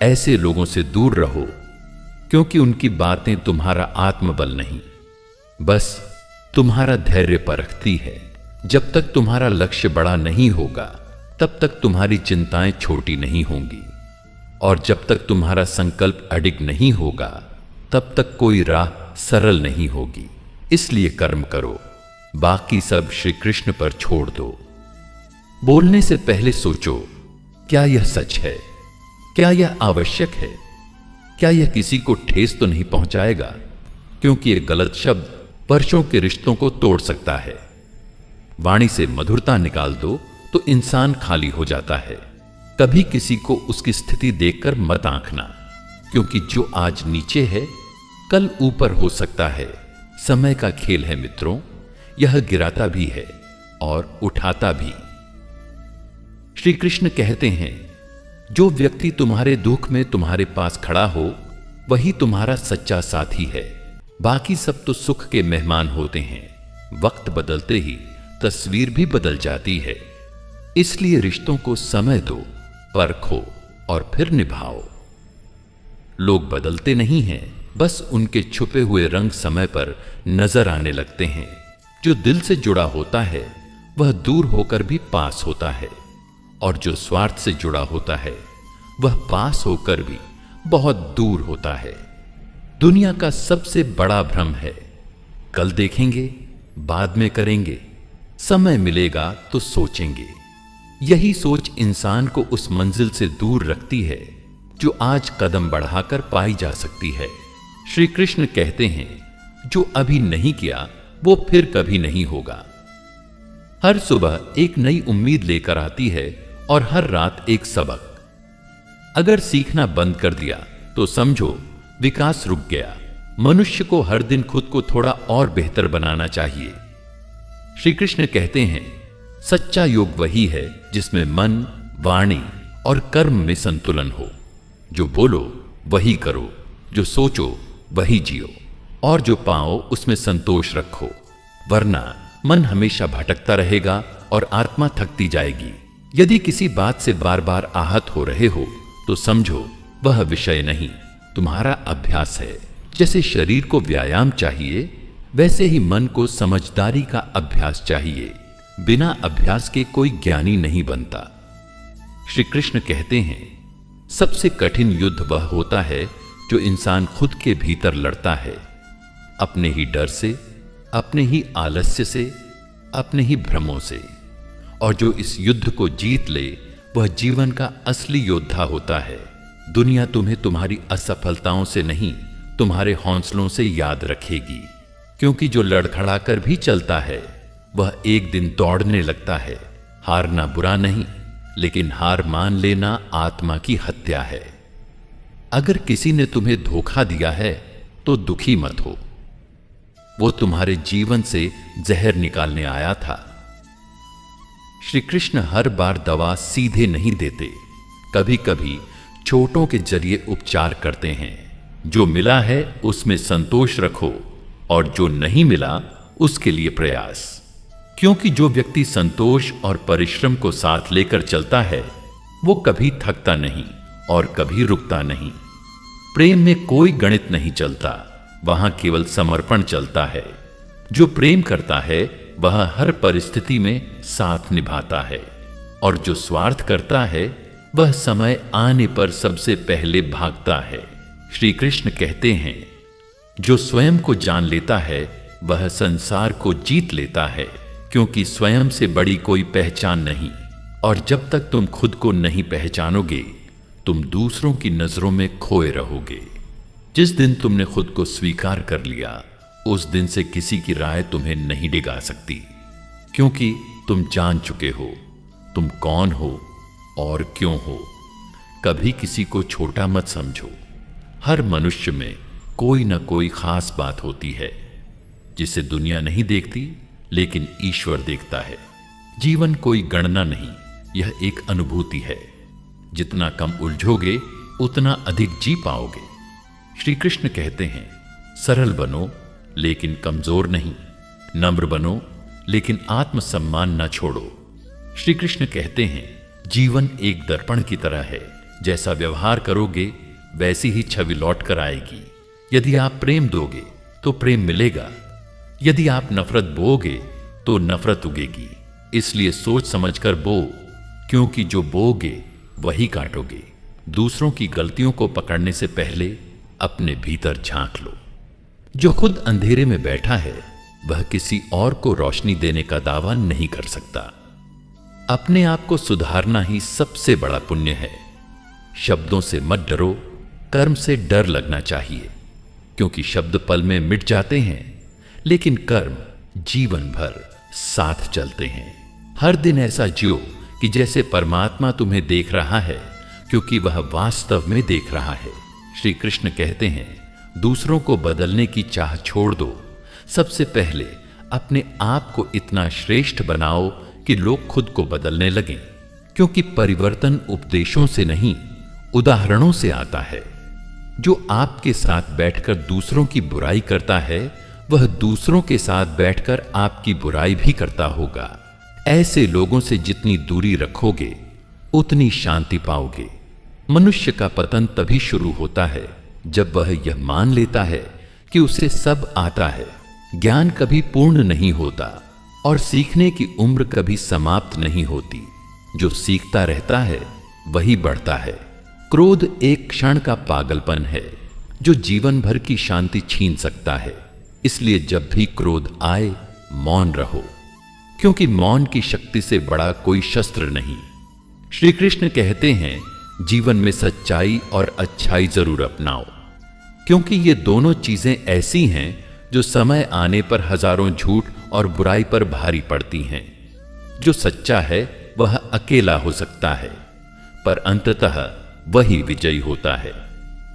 ऐसे लोगों से दूर रहो, क्योंकि उनकी बातें तुम्हारा आत्मबल नहीं, बस तुम्हारा धैर्य परखती है। जब तक तुम्हारा लक्ष्य बड़ा नहीं होगा तब तक तुम्हारी चिंताएं छोटी नहीं होंगी, और जब तक तुम्हारा संकल्प अडिग नहीं होगा तब तक कोई राह सरल नहीं होगी। इसलिए कर्म करो, बाकी सब श्री कृष्ण पर छोड़ दो। बोलने से पहले सोचो, क्या यह सच है? क्या यह आवश्यक है? क्या यह किसी को ठेस तो नहीं पहुंचाएगा? क्योंकि एक गलत शब्द वर्षों के रिश्तों को तोड़ सकता है। वाणी से मधुरता निकाल दो तो इंसान खाली हो जाता है। कभी किसी को उसकी स्थिति देखकर मत आंकना, क्योंकि जो आज नीचे है कल ऊपर हो सकता है। समय का खेल है मित्रों, यह गिराता भी है और उठाता भी। श्री कृष्ण कहते हैं, जो व्यक्ति तुम्हारे दुख में तुम्हारे पास खड़ा हो वही तुम्हारा सच्चा साथी है। बाकी सब तो सुख के मेहमान होते हैं। वक्त बदलते ही तस्वीर भी बदल जाती है। इसलिए रिश्तों को समय दो, परखो और फिर निभाओ। लोग बदलते नहीं हैं, बस उनके छुपे हुए रंग समय पर नजर आने लगते हैं। जो दिल से जुड़ा होता है वह दूर होकर भी पास होता है, और जो स्वार्थ से जुड़ा होता है वह पास होकर भी बहुत दूर होता है। दुनिया का सबसे बड़ा भ्रम है, कल देखेंगे, बाद में करेंगे, समय मिलेगा तो सोचेंगे। यही सोच इंसान को उस मंजिल से दूर रखती है जो आज कदम बढ़ाकर पाई जा सकती है। श्री कृष्ण कहते हैं, जो अभी नहीं किया वो फिर कभी नहीं होगा। हर सुबह एक नई उम्मीद लेकर आती है और हर रात एक सबक। अगर सीखना बंद कर दिया तो समझो विकास रुक गया। मनुष्य को हर दिन खुद को थोड़ा और बेहतर बनाना चाहिए। श्री कृष्ण कहते हैं, सच्चा योग वही है जिसमें मन, वाणी और कर्म में संतुलन हो। जो बोलो वही करो, जो सोचो वही जियो, और जो पाओ उसमें संतोष रखो। वरना मन हमेशा भटकता रहेगा और आत्मा थकती जाएगी। यदि किसी बात से बार बार आहत हो रहे हो तो समझो वह विषय नहीं, तुम्हारा अभ्यास है। जैसे शरीर को व्यायाम चाहिए वैसे ही मन को समझदारी का अभ्यास चाहिए। बिना अभ्यास के कोई ज्ञानी नहीं बनता। श्री कृष्ण कहते हैं, सबसे कठिन युद्ध वह होता है जो इंसान खुद के भीतर लड़ता है, अपने ही डर से, अपने ही आलस्य से, अपने ही भ्रमों से। और जो इस युद्ध को जीत ले वह जीवन का असली योद्धा होता है। दुनिया तुम्हें तुम्हारी असफलताओं से नहीं, तुम्हारे हौसलों से याद रखेगी, क्योंकि जो लड़खड़ा कर भी चलता है वह एक दिन दौड़ने लगता है। हारना बुरा नहीं, लेकिन हार मान लेना आत्मा की हत्या है। अगर किसी ने तुम्हें धोखा दिया है तो दुखी मत हो, वो तुम्हारे जीवन से जहर निकालने आया था। श्री कृष्ण हर बार दवा सीधे नहीं देते, कभी कभी चोटों के जरिए उपचार करते हैं। जो मिला है उसमें संतोष रखो और जो नहीं मिला उसके लिए प्रयास, क्योंकि जो व्यक्ति संतोष और परिश्रम को साथ लेकर चलता है वो कभी थकता नहीं और कभी रुकता नहीं। प्रेम में कोई गणित नहीं चलता, वहां केवल समर्पण चलता है। जो प्रेम करता है वह हर परिस्थिति में साथ निभाता है, और जो स्वार्थ करता है वह समय आने पर सबसे पहले भागता है। श्री कृष्ण कहते हैं, जो स्वयं को जान लेता है वह संसार को जीत लेता है, क्योंकि स्वयं से बड़ी कोई पहचान नहीं। और जब तक तुम खुद को नहीं पहचानोगे तुम दूसरों की नजरों में खोए रहोगे। जिस दिन तुमने खुद को स्वीकार कर लिया उस दिन से किसी की राय तुम्हें नहीं डिगा सकती, क्योंकि तुम जान चुके हो तुम कौन हो और क्यों हो। कभी किसी को छोटा मत समझो। हर मनुष्य में कोई ना कोई खास बात होती है जिसे दुनिया नहीं देखती, लेकिन ईश्वर देखता है। जीवन कोई गणना नहीं, यह एक अनुभूति है। जितना कम उलझोगे उतना अधिक जी पाओगे। श्री कृष्ण कहते हैं, सरल बनो लेकिन कमजोर नहीं, नम्र बनो लेकिन आत्मसम्मान न छोड़ो। श्री कृष्ण कहते हैं, जीवन एक दर्पण की तरह है, जैसा व्यवहार करोगे वैसी ही छवि लौट कर आएगी। यदि आप प्रेम दोगे तो प्रेम मिलेगा, यदि आप नफरत बोओगे तो नफरत उगेगी। इसलिए सोच समझकर बो, क्योंकि जो बोओगे वही काटोगे। दूसरों की गलतियों को पकड़ने से पहले अपने भीतर झांक लो। जो खुद अंधेरे में बैठा है वह किसी और को रोशनी देने का दावा नहीं कर सकता। अपने आप को सुधारना ही सबसे बड़ा पुण्य है। शब्दों से मत डरो, कर्म से डर लगना चाहिए, क्योंकि शब्द पल में मिट जाते हैं लेकिन कर्म जीवन भर साथ चलते हैं। हर दिन ऐसा जियो कि जैसे परमात्मा तुम्हें देख रहा है, क्योंकि वह वास्तव में देख रहा है। श्री कृष्ण कहते हैं, दूसरों को बदलने की चाह छोड़ दो। सबसे पहले अपने आप को इतना श्रेष्ठ बनाओ कि लोग खुद को बदलने लगें, क्योंकि परिवर्तन उपदेशों से नहीं उदाहरणों से आता है। जो आपके साथ बैठकर दूसरों की बुराई करता है वह दूसरों के साथ बैठकर आपकी बुराई भी करता होगा। ऐसे लोगों से जितनी दूरी रखोगे उतनी शांति पाओगे। मनुष्य का पतन तभी शुरू होता है जब वह यह मान लेता है कि उसे सब आता है। ज्ञान कभी पूर्ण नहीं होता और सीखने की उम्र कभी समाप्त नहीं होती। जो सीखता रहता है वही बढ़ता है। क्रोध एक क्षण का पागलपन है जो जीवन भर की शांति छीन सकता है। इसलिए जब भी क्रोध आए मौन रहो, क्योंकि मौन की शक्ति से बड़ा कोई शस्त्र नहीं। श्री कृष्ण कहते हैं, जीवन में सच्चाई और अच्छाई जरूर अपनाओ, क्योंकि ये दोनों चीजें ऐसी हैं जो समय आने पर हजारों झूठ और बुराई पर भारी पड़ती हैं। जो सच्चा है वह अकेला हो सकता है, पर अंततः वही विजयी होता है।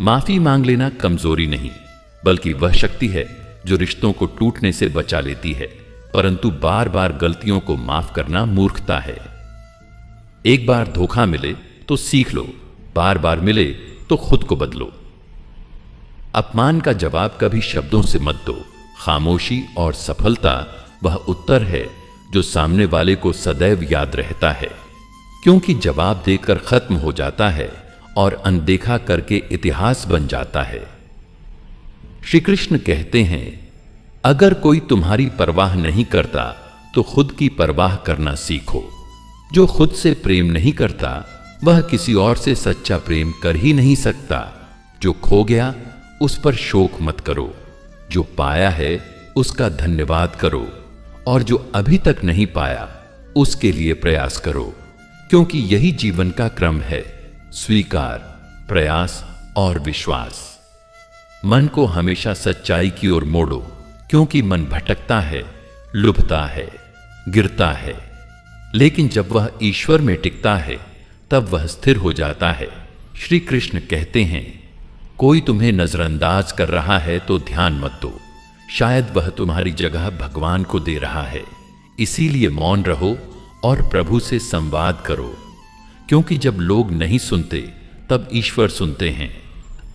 माफी मांग लेना कमजोरी नहीं, बल्कि वह शक्ति है जो रिश्तों को टूटने से बचा लेती है। परंतु बार बार गलतियों को माफ करना मूर्खता है। एक बार धोखा मिले तो सीख लो, बार बार मिले तो खुद को बदलो। अपमान का जवाब कभी शब्दों से मत दो। खामोशी और सफलता वह उत्तर है जो सामने वाले को सदैव याद रहता है, क्योंकि जवाब देकर खत्म हो जाता है और अनदेखा करके इतिहास बन जाता है। श्री कृष्ण कहते हैं, अगर कोई तुम्हारी परवाह नहीं करता तो खुद की परवाह करना सीखो। जो खुद से प्रेम नहीं करता वह किसी और से सच्चा प्रेम कर ही नहीं सकता। जो खो गया उस पर शोक मत करो, जो पाया है उसका धन्यवाद करो, और जो अभी तक नहीं पाया उसके लिए प्रयास करो, क्योंकि यही जीवन का क्रम है, स्वीकार, प्रयास और विश्वास। मन को हमेशा सच्चाई की ओर मोड़ो, क्योंकि मन भटकता है, लुभता है, गिरता है, लेकिन जब वह ईश्वर में टिकता है तब वह स्थिर हो जाता है। श्री कृष्ण कहते हैं, कोई तुम्हें नजरअंदाज कर रहा है तो ध्यान मत दो, शायद वह तुम्हारी जगह भगवान को दे रहा है। इसीलिए मौन रहो और प्रभु से संवाद करो, क्योंकि जब लोग नहीं सुनते तब ईश्वर सुनते हैं।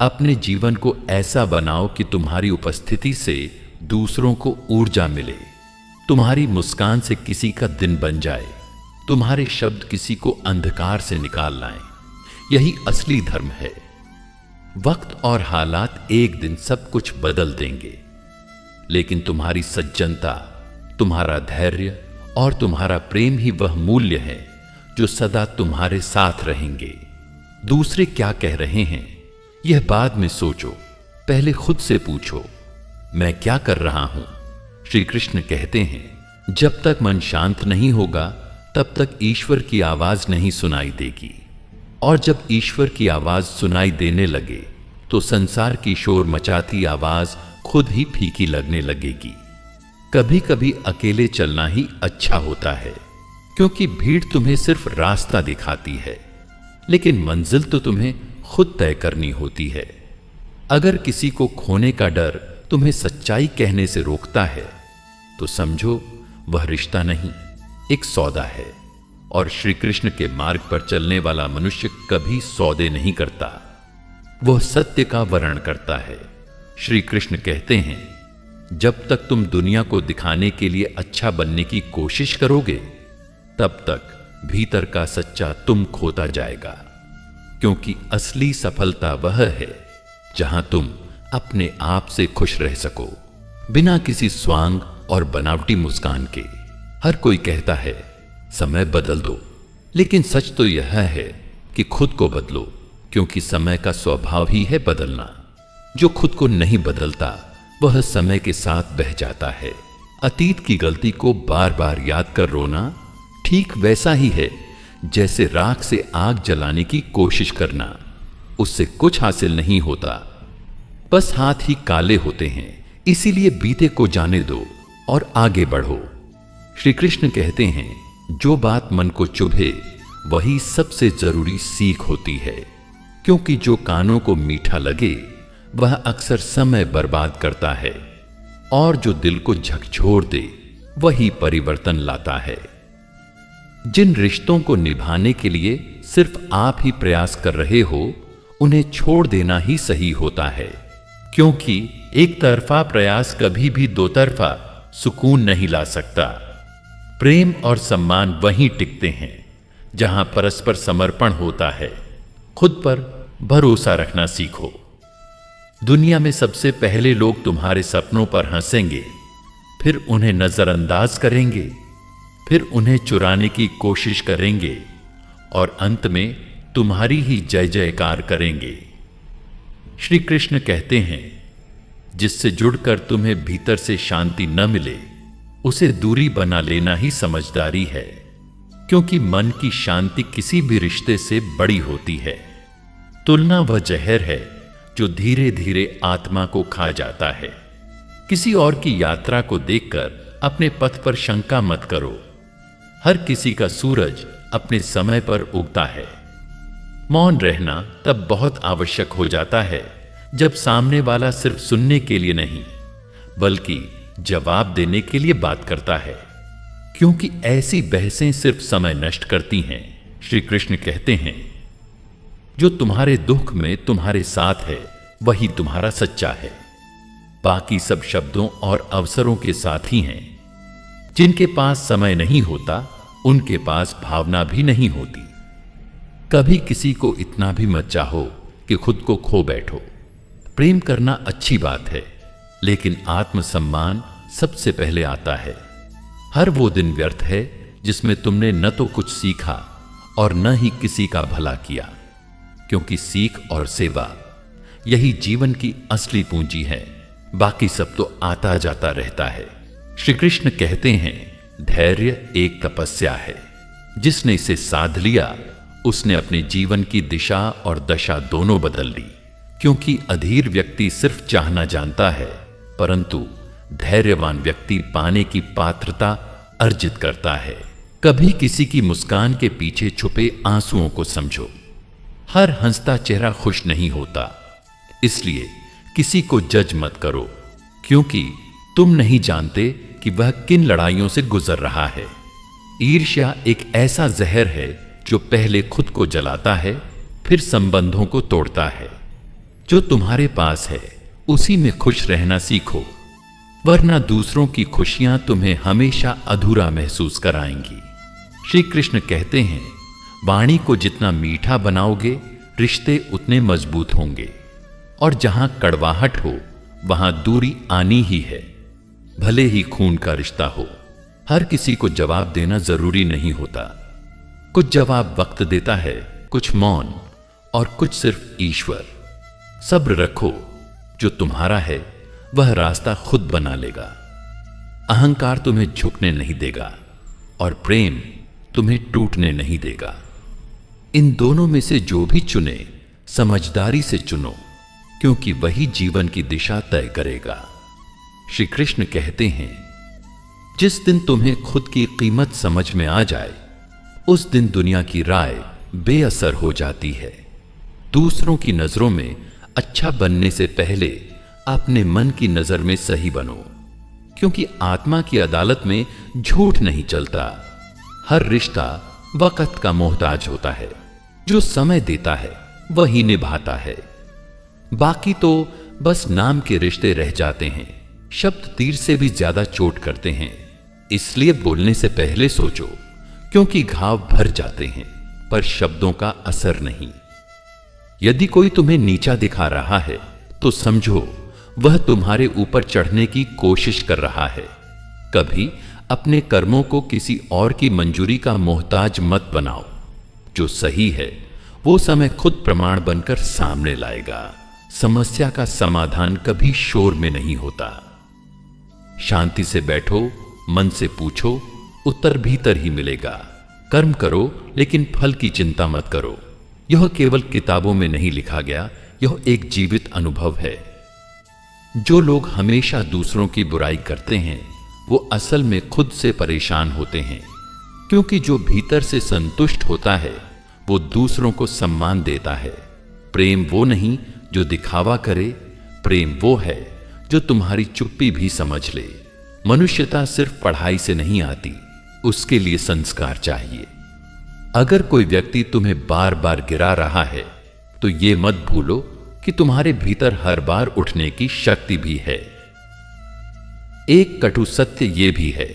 अपने जीवन को ऐसा बनाओ कि तुम्हारी उपस्थिति से दूसरों को ऊर्जा मिले, तुम्हारी मुस्कान से किसी का दिन बन जाए, तुम्हारे शब्द किसी को अंधकार से निकाल लाएं। यही असली धर्म है। वक्त और हालात एक दिन सब कुछ बदल देंगे, लेकिन तुम्हारी सज्जनता, तुम्हारा धैर्य और तुम्हारा प्रेम ही वह मूल्य है जो सदा तुम्हारे साथ रहेंगे। दूसरे क्या कह रहे हैं यह बाद में सोचो, पहले खुद से पूछो, मैं क्या कर रहा हूं। श्री कृष्ण कहते हैं, जब तक मन शांत नहीं होगा तब तक ईश्वर की आवाज नहीं सुनाई देगी, और जब ईश्वर की आवाज सुनाई देने लगे तो संसार की शोर मचाती आवाज खुद ही फीकी लगने लगेगी। कभी कभी अकेले चलना ही अच्छा होता है, क्योंकि भीड़ तुम्हें सिर्फ रास्ता दिखाती है, लेकिन मंजिल तो तुम्हें खुद तय करनी होती है। अगर किसी को खोने का डर तुम्हें सच्चाई कहने से रोकता है तो समझो वह रिश्ता नहीं, एक सौदा है। और श्री कृष्ण के मार्ग पर चलने वाला मनुष्य कभी सौदे नहीं करता, वह सत्य का वर्ण करता है। श्री कृष्ण कहते हैं, जब तक तुम दुनिया को दिखाने के लिए अच्छा बनने की कोशिश करोगे तब तक भीतर का सच्चा तुम खोता जाएगा, क्योंकि असली सफलता वह है जहां तुम अपने आप से खुश रह सको, बिना किसी स्वांग और बनावटी मुस्कान के। हर कोई कहता है समय बदल दो, लेकिन सच तो यह है कि खुद को बदलो, क्योंकि समय का स्वभाव ही है बदलना। जो खुद को नहीं बदलता वह समय के साथ बह जाता है। अतीत की गलती को बार बार याद कर रोना ठीक वैसा ही है जैसे राख से आग जलाने की कोशिश करना। उससे कुछ हासिल नहीं होता, बस हाथ ही काले होते हैं। इसीलिए बीते को जाने दो और आगे बढ़ो। श्री कृष्ण कहते हैं, जो बात मन को चुभे वही सबसे जरूरी सीख होती है, क्योंकि जो कानों को मीठा लगे वह अक्सर समय बर्बाद करता है, और जो दिल को झकझोर दे वही परिवर्तन लाता है। जिन रिश्तों को निभाने के लिए सिर्फ आप ही प्रयास कर रहे हो, उन्हें छोड़ देना ही सही होता है, क्योंकि एक तरफा प्रयास कभी भी दो तरफा सुकून नहीं ला सकता। प्रेम और सम्मान वहीं टिकते हैं जहां परस्पर समर्पण होता है। खुद पर भरोसा रखना सीखो। दुनिया में सबसे पहले लोग तुम्हारे सपनों पर हंसेंगे, फिर उन्हें नजरअंदाज करेंगे, फिर उन्हें चुराने की कोशिश करेंगे, और अंत में तुम्हारी ही जय जयकार करेंगे। श्री कृष्ण कहते हैं, जिससे जुड़कर तुम्हें भीतर से शांति न मिले उसे दूरी बना लेना ही समझदारी है, क्योंकि मन की शांति किसी भी रिश्ते से बड़ी होती है। तुलना वह जहर है जो धीरे धीरे आत्मा को खा जाता है। किसी और की यात्रा को देखकर अपने पथ पर शंका मत करो। हर किसी का सूरज अपने समय पर उगता है। मौन रहना तब बहुत आवश्यक हो जाता है जब सामने वाला सिर्फ सुनने के लिए नहीं बल्कि जवाब देने के लिए बात करता है, क्योंकि ऐसी बहसें सिर्फ समय नष्ट करती हैं। श्री कृष्ण कहते हैं, जो तुम्हारे दुख में तुम्हारे साथ है वही तुम्हारा सच्चा है। बाकी सब शब्दों और अवसरों के साथ ही हैं। जिनके पास समय नहीं होता उनके पास भावना भी नहीं होती। कभी किसी को इतना भी मत चाहो कि खुद को खो बैठो। प्रेम करना अच्छी बात है, लेकिन आत्मसम्मान सबसे पहले आता है। हर वो दिन व्यर्थ है जिसमें तुमने न तो कुछ सीखा और न ही किसी का भला किया, क्योंकि सीख और सेवा यही जीवन की असली पूंजी है। बाकी सब तो आता जाता रहता है। श्री कृष्ण कहते हैं, धैर्य एक तपस्या है। जिसने इसे साध लिया उसने अपने जीवन की दिशा और दशा दोनों बदल ली, क्योंकि अधीर व्यक्ति सिर्फ चाहना जानता है, परंतु धैर्यवान व्यक्ति पाने की पात्रता अर्जित करता है। कभी किसी की मुस्कान के पीछे छुपे आंसुओं को समझो। हर हंसता चेहरा खुश नहीं होता, इसलिए किसी को जज मत करो, क्योंकि तुम नहीं जानते कि वह किन लड़ाइयों से गुजर रहा है। ईर्ष्या एक ऐसा जहर है जो पहले खुद को जलाता है, फिर संबंधों को तोड़ता है। जो तुम्हारे पास है उसी में खुश रहना सीखो, वरना दूसरों की खुशियां तुम्हें हमेशा अधूरा महसूस कराएंगी। श्री कृष्ण कहते हैं, वाणी को जितना मीठा बनाओगे रिश्ते उतने मजबूत होंगे, और जहां कड़वाहट हो वहां दूरी आनी ही है, भले ही खून का रिश्ता हो। हर किसी को जवाब देना जरूरी नहीं होता। कुछ जवाब वक्त देता है, कुछ मौन, और कुछ सिर्फ ईश्वर। सब्र रखो, जो तुम्हारा है वह रास्ता खुद बना लेगा। अहंकार तुम्हें झुकने नहीं देगा और प्रेम तुम्हें टूटने नहीं देगा। इन दोनों में से जो भी चुने समझदारी से चुनो, क्योंकि वही जीवन की दिशा तय करेगा। श्री कृष्ण कहते हैं, जिस दिन तुम्हें खुद की कीमत समझ में आ जाए उस दिन दुनिया की राय बेअसर हो जाती है। दूसरों की नजरों में अच्छा बनने से पहले अपने मन की नजर में सही बनो, क्योंकि आत्मा की अदालत में झूठ नहीं चलता। हर रिश्ता वक्त का मोहताज होता है, जो समय देता है वही निभाता है। बाकी तो बस नाम के रिश्ते रह जाते हैं। शब्द तीर से भी ज्यादा चोट करते हैं, इसलिए बोलने से पहले सोचो, क्योंकि घाव भर जाते हैं पर शब्दों का असर नहीं। यदि कोई तुम्हें नीचा दिखा रहा है तो समझो वह तुम्हारे ऊपर चढ़ने की कोशिश कर रहा है। कभी अपने कर्मों को किसी और की मंजूरी का मोहताज मत बनाओ। जो सही है वो समय खुद प्रमाण बनकर सामने लाएगा। समस्या का समाधान कभी शोर में नहीं होता। शांति से बैठो, मन से पूछो, उत्तर भीतर ही मिलेगा। कर्म करो लेकिन फल की चिंता मत करो। यह केवल किताबों में नहीं लिखा गया, यह एक जीवित अनुभव है। जो लोग हमेशा दूसरों की बुराई करते हैं वो असल में खुद से परेशान होते हैं, क्योंकि जो भीतर से संतुष्ट होता है वो दूसरों को सम्मान देता है। प्रेम वो नहीं जो दिखावा करे, प्रेम वो है जो तुम्हारी चुप्पी भी समझ ले। मनुष्यता सिर्फ पढ़ाई से नहीं आती, उसके लिए संस्कार चाहिए। अगर कोई व्यक्ति तुम्हें बार बार गिरा रहा है तो ये मत भूलो कि तुम्हारे भीतर हर बार उठने की शक्ति भी है। एक कटु सत्य ये भी है,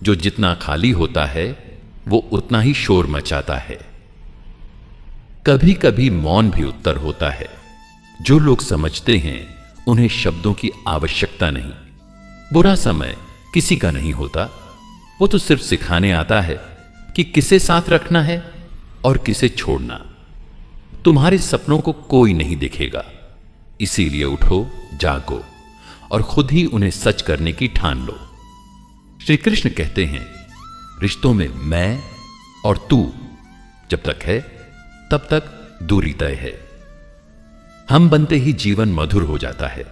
जो जितना खाली होता है वो उतना ही शोर मचाता है। कभी कभी मौन भी उत्तर होता है। जो लोग समझते हैं उन्हें शब्दों की आवश्यकता नहीं। बुरा समय किसी का नहीं होता, वो तो सिर्फ सिखाने आता है कि किसे साथ रखना है और किसे छोड़ना। तुम्हारे सपनों को कोई नहीं देखेगा, इसीलिए उठो, जागो और खुद ही उन्हें सच करने की ठान लो। श्री कृष्ण कहते हैं, रिश्तों में मैं और तू जब तक है तब तक दूरी तय है। हम बनते ही जीवन मधुर हो जाता है।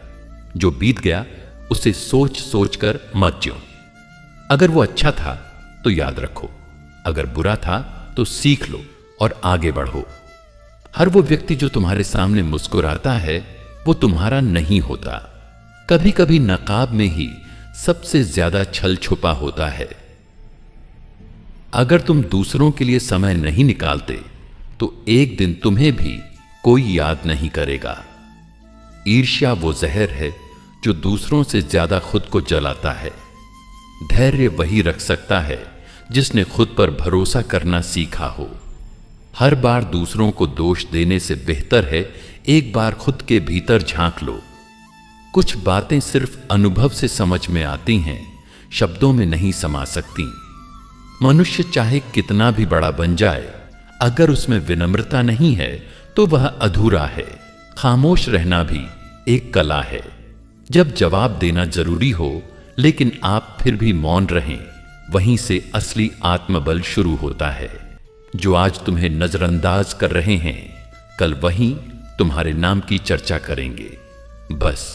जो बीत गया उसे सोच सोच कर मत ज्यो। अगर वो अच्छा था तो याद रखो, अगर बुरा था तो सीख लो और आगे बढ़ो। हर वो व्यक्ति जो तुम्हारे सामने मुस्कुराता है वो तुम्हारा नहीं होता। कभी कभी नकाब में ही सबसे ज्यादा छल छुपा होता है। अगर तुम दूसरों के लिए समय नहीं निकालते तो एक दिन तुम्हें भी कोई याद नहीं करेगा। ईर्ष्या वो जहर है जो दूसरों से ज्यादा खुद को जलाता है। धैर्य वही रख सकता है जिसने खुद पर भरोसा करना सीखा हो। हर बार दूसरों को दोष देने से बेहतर है एक बार खुद के भीतर झांक लो। कुछ बातें सिर्फ अनुभव से समझ में आती हैं, शब्दों में नहीं समा सकती। मनुष्य चाहे कितना भी बड़ा बन जाए, अगर उसमें विनम्रता नहीं है तो वह अधूरा है। खामोश रहना भी एक कला है। जब जवाब देना जरूरी हो लेकिन आप फिर भी मौन रहें, वहीं से असली आत्मबल शुरू होता है। जो आज तुम्हें नजरअंदाज कर रहे हैं, कल वहीं तुम्हारे नाम की चर्चा करेंगे। बस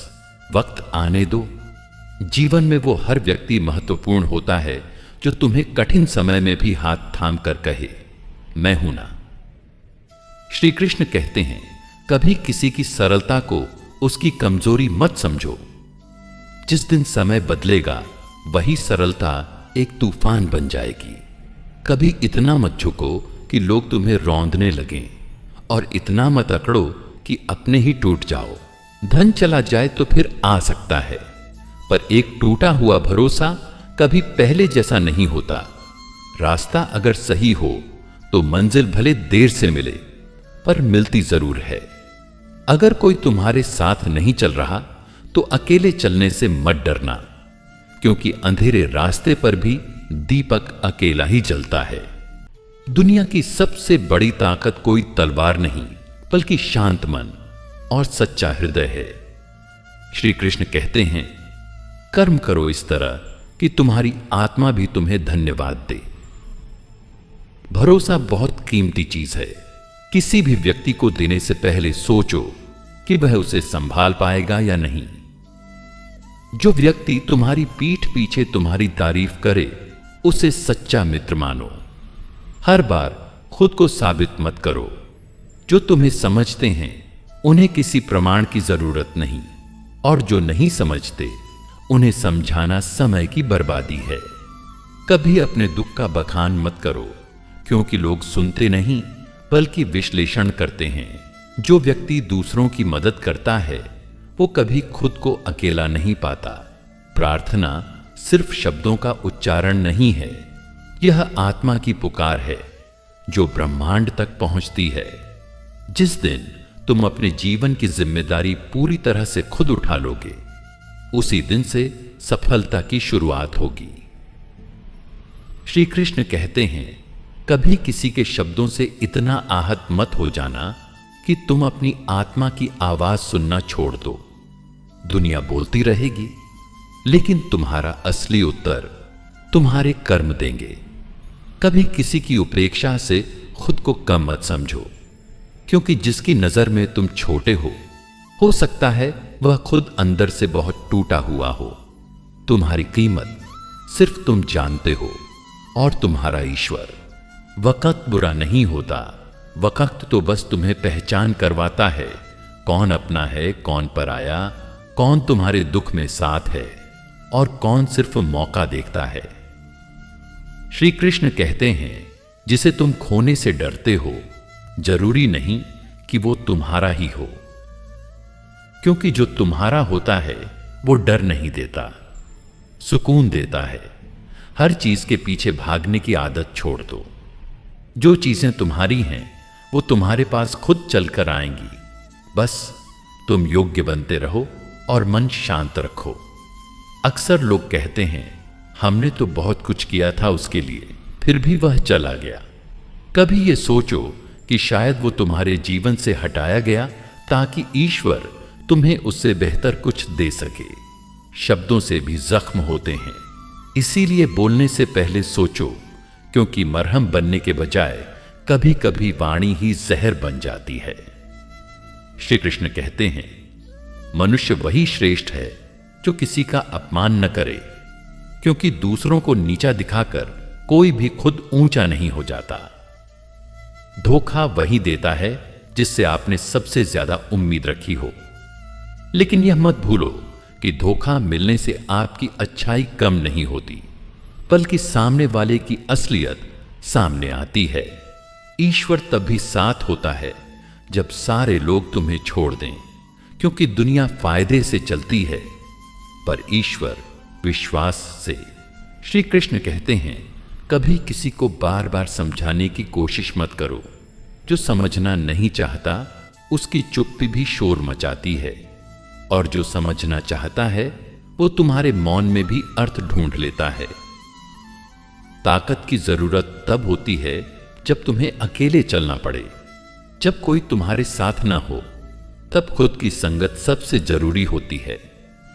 वक्त आने दो। जीवन में वो हर व्यक्ति महत्वपूर्ण होता है जो तुम्हें कठिन समय में भी हाथ थाम कर कहे, मैं हूं ना। श्री कृष्ण कहते हैं, कभी किसी की सरलता को उसकी कमजोरी मत समझो। जिस दिन समय बदलेगा वही सरलता एक तूफान बन जाएगी। कभी इतना मत झुको कि लोग तुम्हें रौंदने लगें, और इतना मत अकड़ो कि अपने ही टूट जाओ। धन चला जाए तो फिर आ सकता है, पर एक टूटा हुआ भरोसा कभी पहले जैसा नहीं होता। रास्ता अगर सही हो तो मंजिल भले देर से मिले, पर मिलती जरूर है। अगर कोई तुम्हारे साथ नहीं चल रहा तो अकेले चलने से मत डरना, क्योंकि अंधेरे रास्ते पर भी दीपक अकेला ही जलता है। दुनिया की सबसे बड़ी ताकत कोई तलवार नहीं, बल्कि शांत मन और सच्चा हृदय है। श्री कृष्ण कहते हैं, कर्म करो इस तरह कि तुम्हारी आत्मा भी तुम्हें धन्यवाद दे। भरोसा बहुत कीमती चीज है। किसी भी व्यक्ति को देने से पहले सोचो कि वह उसे संभाल पाएगा या नहीं। जो व्यक्ति तुम्हारी पीठ पीछे तुम्हारी तारीफ करे, उसे सच्चा मित्र मानो। हर बार खुद को साबित मत करो। जो तुम्हें समझते हैं उन्हें किसी प्रमाण की जरूरत नहीं, और जो नहीं समझते उन्हें समझाना समय की बर्बादी है। कभी अपने दुख का बखान मत करो, क्योंकि लोग सुनते नहीं बल्कि विश्लेषण करते हैं। जो व्यक्ति दूसरों की मदद करता है वो कभी खुद को अकेला नहीं पाता। प्रार्थना सिर्फ शब्दों का उच्चारण नहीं है, यह आत्मा की पुकार है जो ब्रह्मांड तक पहुंचती है। जिस दिन तुम अपने जीवन की जिम्मेदारी पूरी तरह से खुद उठा लोगे, उसी दिन से सफलता की शुरुआत होगी। श्री कृष्ण कहते हैं, कभी किसी के शब्दों से इतना आहत मत हो जाना कि तुम अपनी आत्मा की आवाज सुनना छोड़ दो। दुनिया बोलती रहेगी, लेकिन तुम्हारा असली उत्तर तुम्हारे कर्म देंगे। कभी किसी की उपेक्षा से खुद को कम मत समझो, क्योंकि जिसकी नजर में तुम छोटे हो सकता है वह खुद अंदर से बहुत टूटा हुआ हो। तुम्हारी कीमत सिर्फ तुम जानते हो और तुम्हारा ईश्वर। वक्त बुरा नहीं होता, वक्त तो बस तुम्हें पहचान करवाता है कौन अपना है, कौन पराया, कौन तुम्हारे दुख में साथ है और कौन सिर्फ मौका देखता है। श्री कृष्ण कहते हैं, जिसे तुम खोने से डरते हो जरूरी नहीं कि वो तुम्हारा ही हो, क्योंकि जो तुम्हारा होता है वो डर नहीं देता, सुकून देता है। हर चीज के पीछे भागने की आदत छोड़ दो। जो चीजें तुम्हारी हैं वो तुम्हारे पास खुद चलकर आएंगी। बस तुम योग्य बनते रहो और मन शांत रखो। अक्सर लोग कहते हैं, हमने तो बहुत कुछ किया था उसके लिए, फिर भी वह चला गया। कभी ये सोचो कि शायद वो तुम्हारे जीवन से हटाया गया ताकि ईश्वर तुम्हें उससे बेहतर कुछ दे सके। शब्दों से भी जख्म होते हैं, इसीलिए बोलने से पहले सोचो, क्योंकि मरहम बनने के बजाय कभी कभी वाणी ही जहर बन जाती है। श्री कृष्ण कहते हैं, मनुष्य वही श्रेष्ठ है जो किसी का अपमान न करे, क्योंकि दूसरों को नीचा दिखाकर कोई भी खुद ऊंचा नहीं हो जाता। धोखा वही देता है जिससे आपने सबसे ज्यादा उम्मीद रखी हो। लेकिन यह मत भूलो कि धोखा मिलने से आपकी अच्छाई कम नहीं होती, बल्कि सामने वाले की असलियत सामने आती है। ईश्वर तभी साथ होता है जब सारे लोग तुम्हें छोड़ दें, क्योंकि दुनिया फायदे से चलती है पर ईश्वर विश्वास से। श्री कृष्ण कहते हैं, कभी किसी को बार बार समझाने की कोशिश मत करो। जो समझना नहीं चाहता उसकी चुप्पी भी शोर मचाती है, और जो समझना चाहता है वो तुम्हारे मौन में भी अर्थ ढूंढ लेता है। ताकत की जरूरत तब होती है जब तुम्हें अकेले चलना पड़े। जब कोई तुम्हारे साथ ना हो तब खुद की संगत सबसे जरूरी होती है।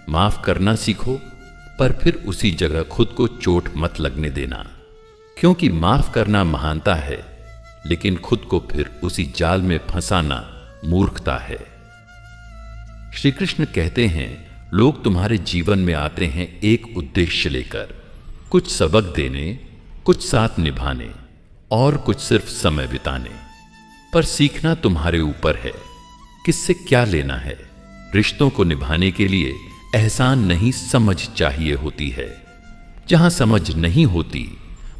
माफ करना सीखो, पर फिर उसी जगह खुद को चोट मत लगने देना, क्योंकि माफ करना महानता है, लेकिन खुद को फिर उसी जाल में फंसाना मूर्खता है। श्री कृष्ण कहते हैं, लोग तुम्हारे जीवन में आते हैं एक उद्देश्य लेकर, कुछ सबक देने, कुछ साथ निभाने और कुछ सिर्फ समय बिताने। पर सीखना तुम्हारे ऊपर है, किससे क्या लेना है। रिश्तों को निभाने के लिए एहसान नहीं, समझ चाहिए होती है। जहां समझ नहीं होती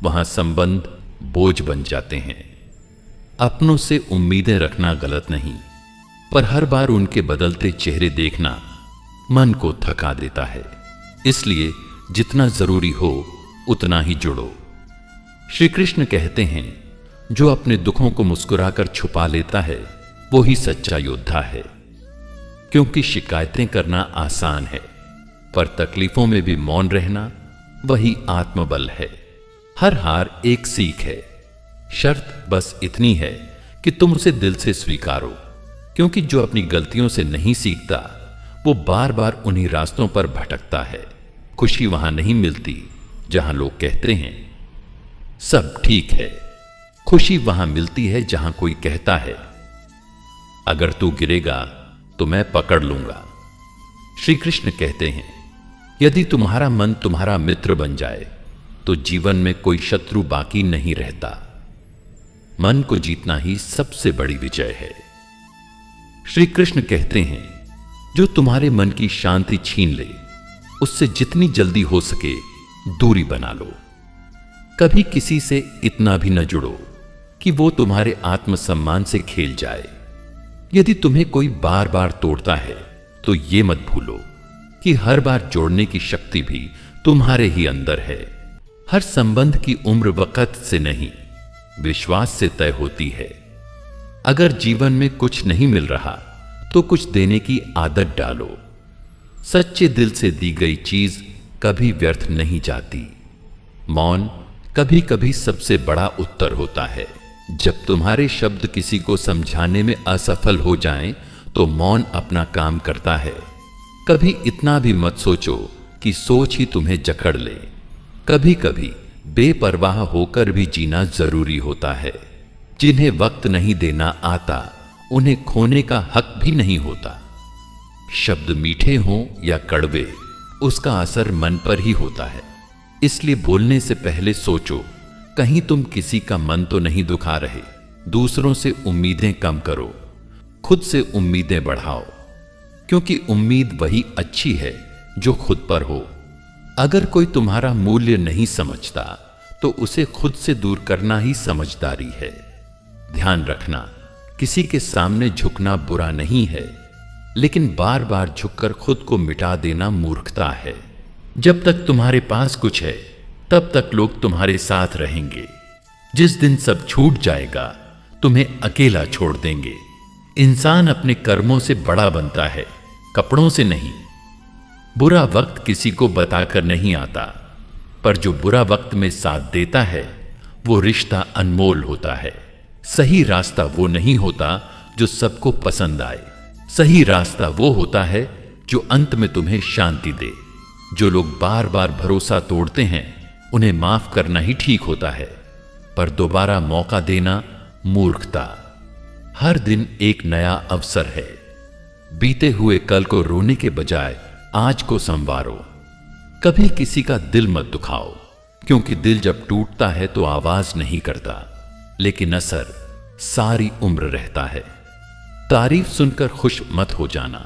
वहां संबंध बोझ बन जाते हैं। अपनों से उम्मीदें रखना गलत नहीं, पर हर बार उनके बदलते चेहरे देखना मन को थका देता है। इसलिए जितना जरूरी हो उतना ही जुड़ो। श्री कृष्ण कहते हैं, जो अपने दुखों को मुस्कुराकर छुपा लेता है वो ही सच्चा योद्धा है। क्योंकि शिकायतें करना आसान है, पर तकलीफों में भी मौन रहना वही आत्मबल है। हर हार एक सीख है। शर्त बस इतनी है कि तुम उसे दिल से स्वीकारो। क्योंकि जो अपनी गलतियों से नहीं सीखता वो बार बार उन्हीं रास्तों पर भटकता है। खुशी वहां नहीं मिलती जहां लोग कहते हैं सब ठीक है। खुशी वहां मिलती है जहां कोई कहता है अगर तू गिरेगा तो मैं पकड़ लूंगा। श्री कृष्ण कहते हैं, यदि तुम्हारा मन तुम्हारा मित्र बन जाए तो जीवन में कोई शत्रु बाकी नहीं रहता। मन को जीतना ही सबसे बड़ी विजय है। श्री कृष्ण कहते हैं, जो तुम्हारे मन की शांति छीन ले उससे जितनी जल्दी हो सके दूरी बना लो। कभी किसी से इतना भी न जुड़ो कि वो तुम्हारे आत्मसम्मान से खेल जाए। यदि तुम्हें कोई बार बार तोड़ता है तो ये मत भूलो कि हर बार जोड़ने की शक्ति भी तुम्हारे ही अंदर है। हर संबंध की उम्र वक्त से नहीं, विश्वास से तय होती है। अगर जीवन में कुछ नहीं मिल रहा तो कुछ देने की आदत डालो। सच्चे दिल से दी गई चीज कभी व्यर्थ नहीं जाती। मौन कभी कभी सबसे बड़ा उत्तर होता है। जब तुम्हारे शब्द किसी को समझाने में असफल हो जाएं, तो मौन अपना काम करता है। कभी इतना भी मत सोचो कि सोच ही तुम्हें जकड़ ले। कभी कभी बेपरवाह होकर भी जीना जरूरी होता है। जिन्हें वक्त नहीं देना आता उन्हें खोने का हक भी नहीं होता। शब्द मीठे हों या कड़वे, उसका असर मन पर ही होता है। इसलिए बोलने से पहले सोचो, कहीं तुम किसी का मन तो नहीं दुखा रहे। दूसरों से उम्मीदें कम करो, खुद से उम्मीदें बढ़ाओ। क्योंकि उम्मीद वही अच्छी है जो खुद पर हो। अगर कोई तुम्हारा मूल्य नहीं समझता तो उसे खुद से दूर करना ही समझदारी है। ध्यान रखना, किसी के सामने झुकना बुरा नहीं है, लेकिन बार बार झुककर खुद को मिटा देना मूर्खता है। जब तक तुम्हारे पास कुछ है तब तक लोग तुम्हारे साथ रहेंगे। जिस दिन सब छूट जाएगा तुम्हें अकेला छोड़ देंगे। इंसान अपने कर्मों से बड़ा बनता है, कपड़ों से नहीं। बुरा वक्त किसी को बताकर नहीं आता, पर जो बुरा वक्त में साथ देता है वो रिश्ता अनमोल होता है। सही रास्ता वो नहीं होता जो सबको पसंद आए। सही रास्ता वो होता है जो अंत में तुम्हें शांति दे। जो लोग बार बार भरोसा तोड़ते हैं उन्हें माफ करना ही ठीक होता है, पर दोबारा मौका देना मूर्खता। हर दिन एक नया अवसर है। बीते हुए कल को रोने के बजाय आज को संवारो। कभी किसी का दिल मत दुखाओ, क्योंकि दिल जब टूटता है तो आवाज नहीं करता, लेकिन असर सारी उम्र रहता है। तारीफ सुनकर खुश मत हो जाना,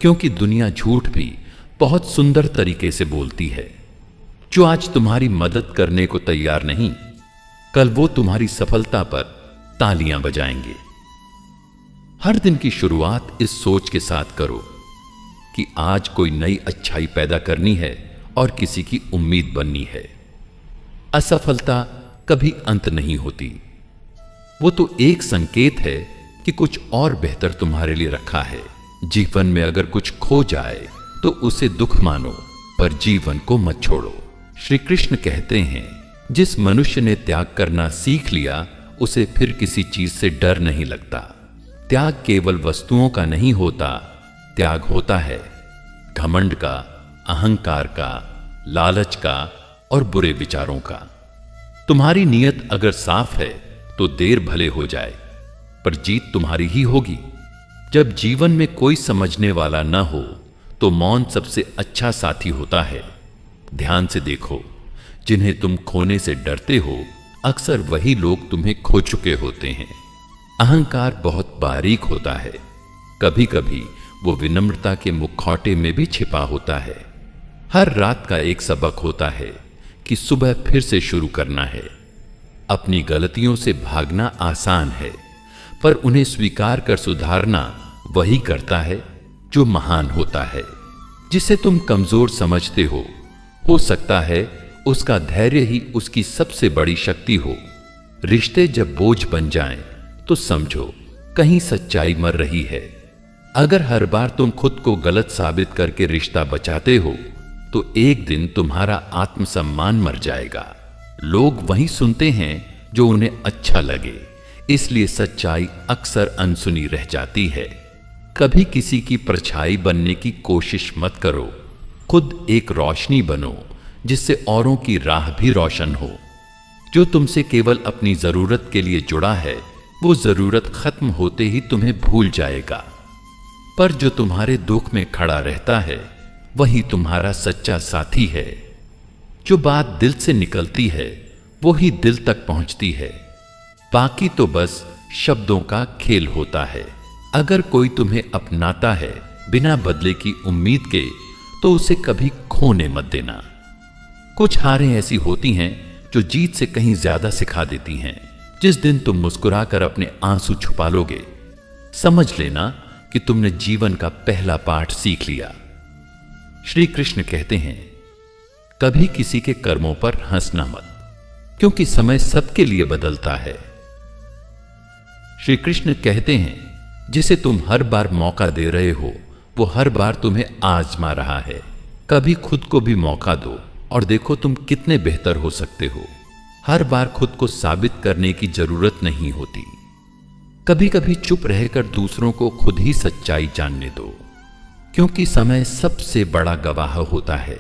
क्योंकि दुनिया झूठ भी बहुत सुंदर तरीके से बोलती है। जो आज तुम्हारी मदद करने को तैयार नहीं, कल वो तुम्हारी सफलता पर तालियां बजाएंगे। हर दिन की शुरुआत इस सोच के साथ करो कि आज कोई नई अच्छाई पैदा करनी है और किसी की उम्मीद बननी है। असफलता कभी अंत नहीं होती, वो तो एक संकेत है कि कुछ और बेहतर तुम्हारे लिए रखा है। जीवन में अगर कुछ खो जाए तो उसे दुख मानो, पर जीवन को मत छोड़ो। श्री कृष्ण कहते हैं, जिस मनुष्य ने त्याग करना सीख लिया उसे फिर किसी चीज से डर नहीं लगता। त्याग केवल वस्तुओं का नहीं होता, त्याग होता है घमंड का, अहंकार का, लालच का और बुरे विचारों का। तुम्हारी नीयत अगर साफ है तो देर भले हो जाए, पर जीत तुम्हारी ही होगी। जब जीवन में कोई समझने वाला न हो तो मौन सबसे अच्छा साथी होता है। ध्यान से देखो, जिन्हें तुम खोने से डरते हो अक्सर वही लोग तुम्हें खो चुके होते हैं। अहंकार बहुत बारीक होता है, कभी कभी वो विनम्रता के मुखौटे में भी छिपा होता है। हर रात का एक सबक होता है कि सुबह फिर से शुरू करना है। अपनी गलतियों से भागना आसान है, पर उन्हें स्वीकार कर सुधारना वही करता है जो महान होता है। जिसे तुम कमजोर समझते हो सकता है उसका धैर्य ही उसकी सबसे बड़ी शक्ति हो। रिश्ते जब बोझ बन जाएं, तो समझो कहीं सच्चाई मर रही है। अगर हर बार तुम खुद को गलत साबित करके रिश्ता बचाते हो, तो एक दिन तुम्हारा आत्मसम्मान मर जाएगा। लोग वही सुनते हैं जो उन्हें अच्छा लगे, इसलिए सच्चाई अक्सर अनसुनी रह जाती है। कभी किसी की परछाई बनने की कोशिश मत करो। खुद एक रोशनी बनो जिससे औरों की राह भी रोशन हो। जो तुमसे केवल अपनी जरूरत के लिए जुड़ा है, वो जरूरत खत्म होते ही तुम्हें भूल जाएगा। पर जो तुम्हारे दुख में खड़ा रहता है, वही तुम्हारा सच्चा साथी है। जो बात दिल से निकलती है, वो ही दिल तक पहुंचती है। बाकी तो बस शब्दों का खेल होता है। अगर कोई तुम्हें अपनाता है बिना बदले की उम्मीद के, तो उसे कभी खोने मत देना। कुछ हारें ऐसी होती हैं जो जीत से कहीं ज्यादा सिखा देती हैं। जिस दिन तुम मुस्कुराकर अपने आंसू छुपा लोगे, समझ लेना कि तुमने जीवन का पहला पाठ सीख लिया। श्री कृष्ण कहते हैं, कभी किसी के कर्मों पर हंसना मत, क्योंकि समय सबके लिए बदलता है। श्री कृष्ण कहते हैं, जिसे तुम हर बार मौका दे रहे हो, वो हर बार तुम्हें आजमा रहा है। कभी खुद को भी मौका दो और देखो तुम कितने बेहतर हो सकते हो। हर बार खुद को साबित करने की जरूरत नहीं होती। कभी कभी चुप रहकर दूसरों को खुद ही सच्चाई जानने दो, क्योंकि समय सबसे बड़ा गवाह होता है।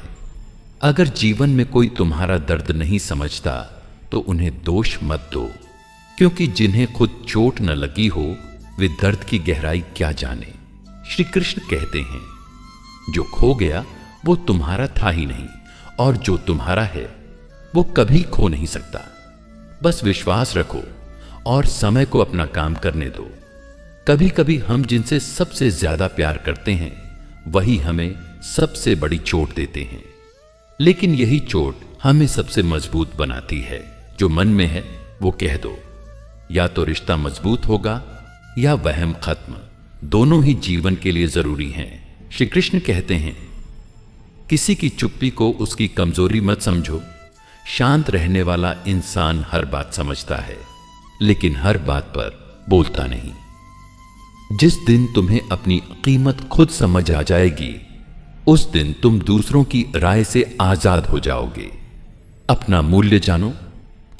अगर जीवन में कोई तुम्हारा दर्द नहीं समझता, तो उन्हें दोष मत दो, क्योंकि जिन्हें खुद चोट न लगी हो, वे दर्द की गहराई क्या जाने। श्री कृष्ण कहते हैं, जो खो गया वो तुम्हारा था ही नहीं, और जो तुम्हारा है वो कभी खो नहीं सकता। बस विश्वास रखो और समय को अपना काम करने दो। कभी कभी हम जिनसे सबसे ज्यादा प्यार करते हैं, वही हमें सबसे बड़ी चोट देते हैं। लेकिन यही चोट हमें सबसे मजबूत बनाती है। जो मन में है वो कह दो। या तो रिश्ता मजबूत होगा या वहम खत्म। दोनों ही जीवन के लिए जरूरी हैं। श्री कृष्ण कहते हैं, किसी की चुप्पी को उसकी कमजोरी मत समझो। शांत रहने वाला इंसान हर बात समझता है, लेकिन हर बात पर बोलता नहीं। जिस दिन तुम्हें अपनी कीमत खुद समझ आ जाएगी, उस दिन तुम दूसरों की राय से आजाद हो जाओगे। अपना मूल्य जानो,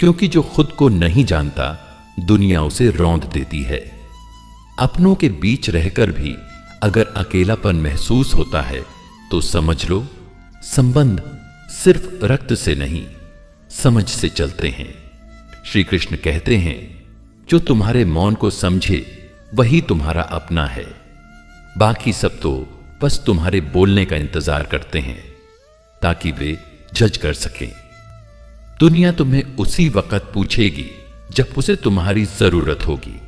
क्योंकि जो खुद को नहीं जानता, दुनिया उसे रौंद देती है। अपनों के बीच रहकर भी अगर अकेलापन महसूस होता है, तो समझ लो संबंध सिर्फ रक्त से नहीं, समझ से चलते हैं। श्री कृष्ण कहते हैं, जो तुम्हारे मौन को समझे वही तुम्हारा अपना है। बाकी सब तो बस तुम्हारे बोलने का इंतजार करते हैं, ताकि वे जज कर सकें। दुनिया तुम्हें उसी वक्त पूछेगी जब उसे तुम्हारी जरूरत होगी।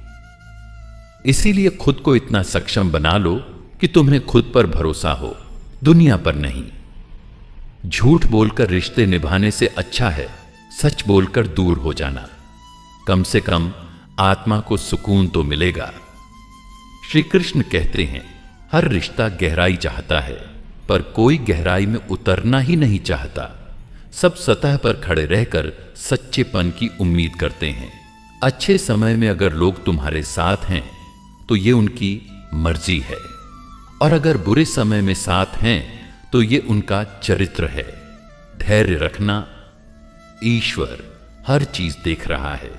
इसीलिए खुद को इतना सक्षम बना लो कि तुम्हें खुद पर भरोसा हो, दुनिया पर नहीं। झूठ बोलकर रिश्ते निभाने से अच्छा है सच बोलकर दूर हो जाना। कम से कम आत्मा को सुकून तो मिलेगा। श्री कृष्ण कहते हैं, हर रिश्ता गहराई चाहता है, पर कोई गहराई में उतरना ही नहीं चाहता। सब सतह पर खड़े रहकर सच्चेपन की उम्मीद करते हैं। अच्छे समय में अगर लोग तुम्हारे साथ हैं, तो ये उनकी मर्जी है, और अगर बुरे समय में साथ हैं, तो ये उनका चरित्र है। धैर्य रखना, ईश्वर हर चीज देख रहा है।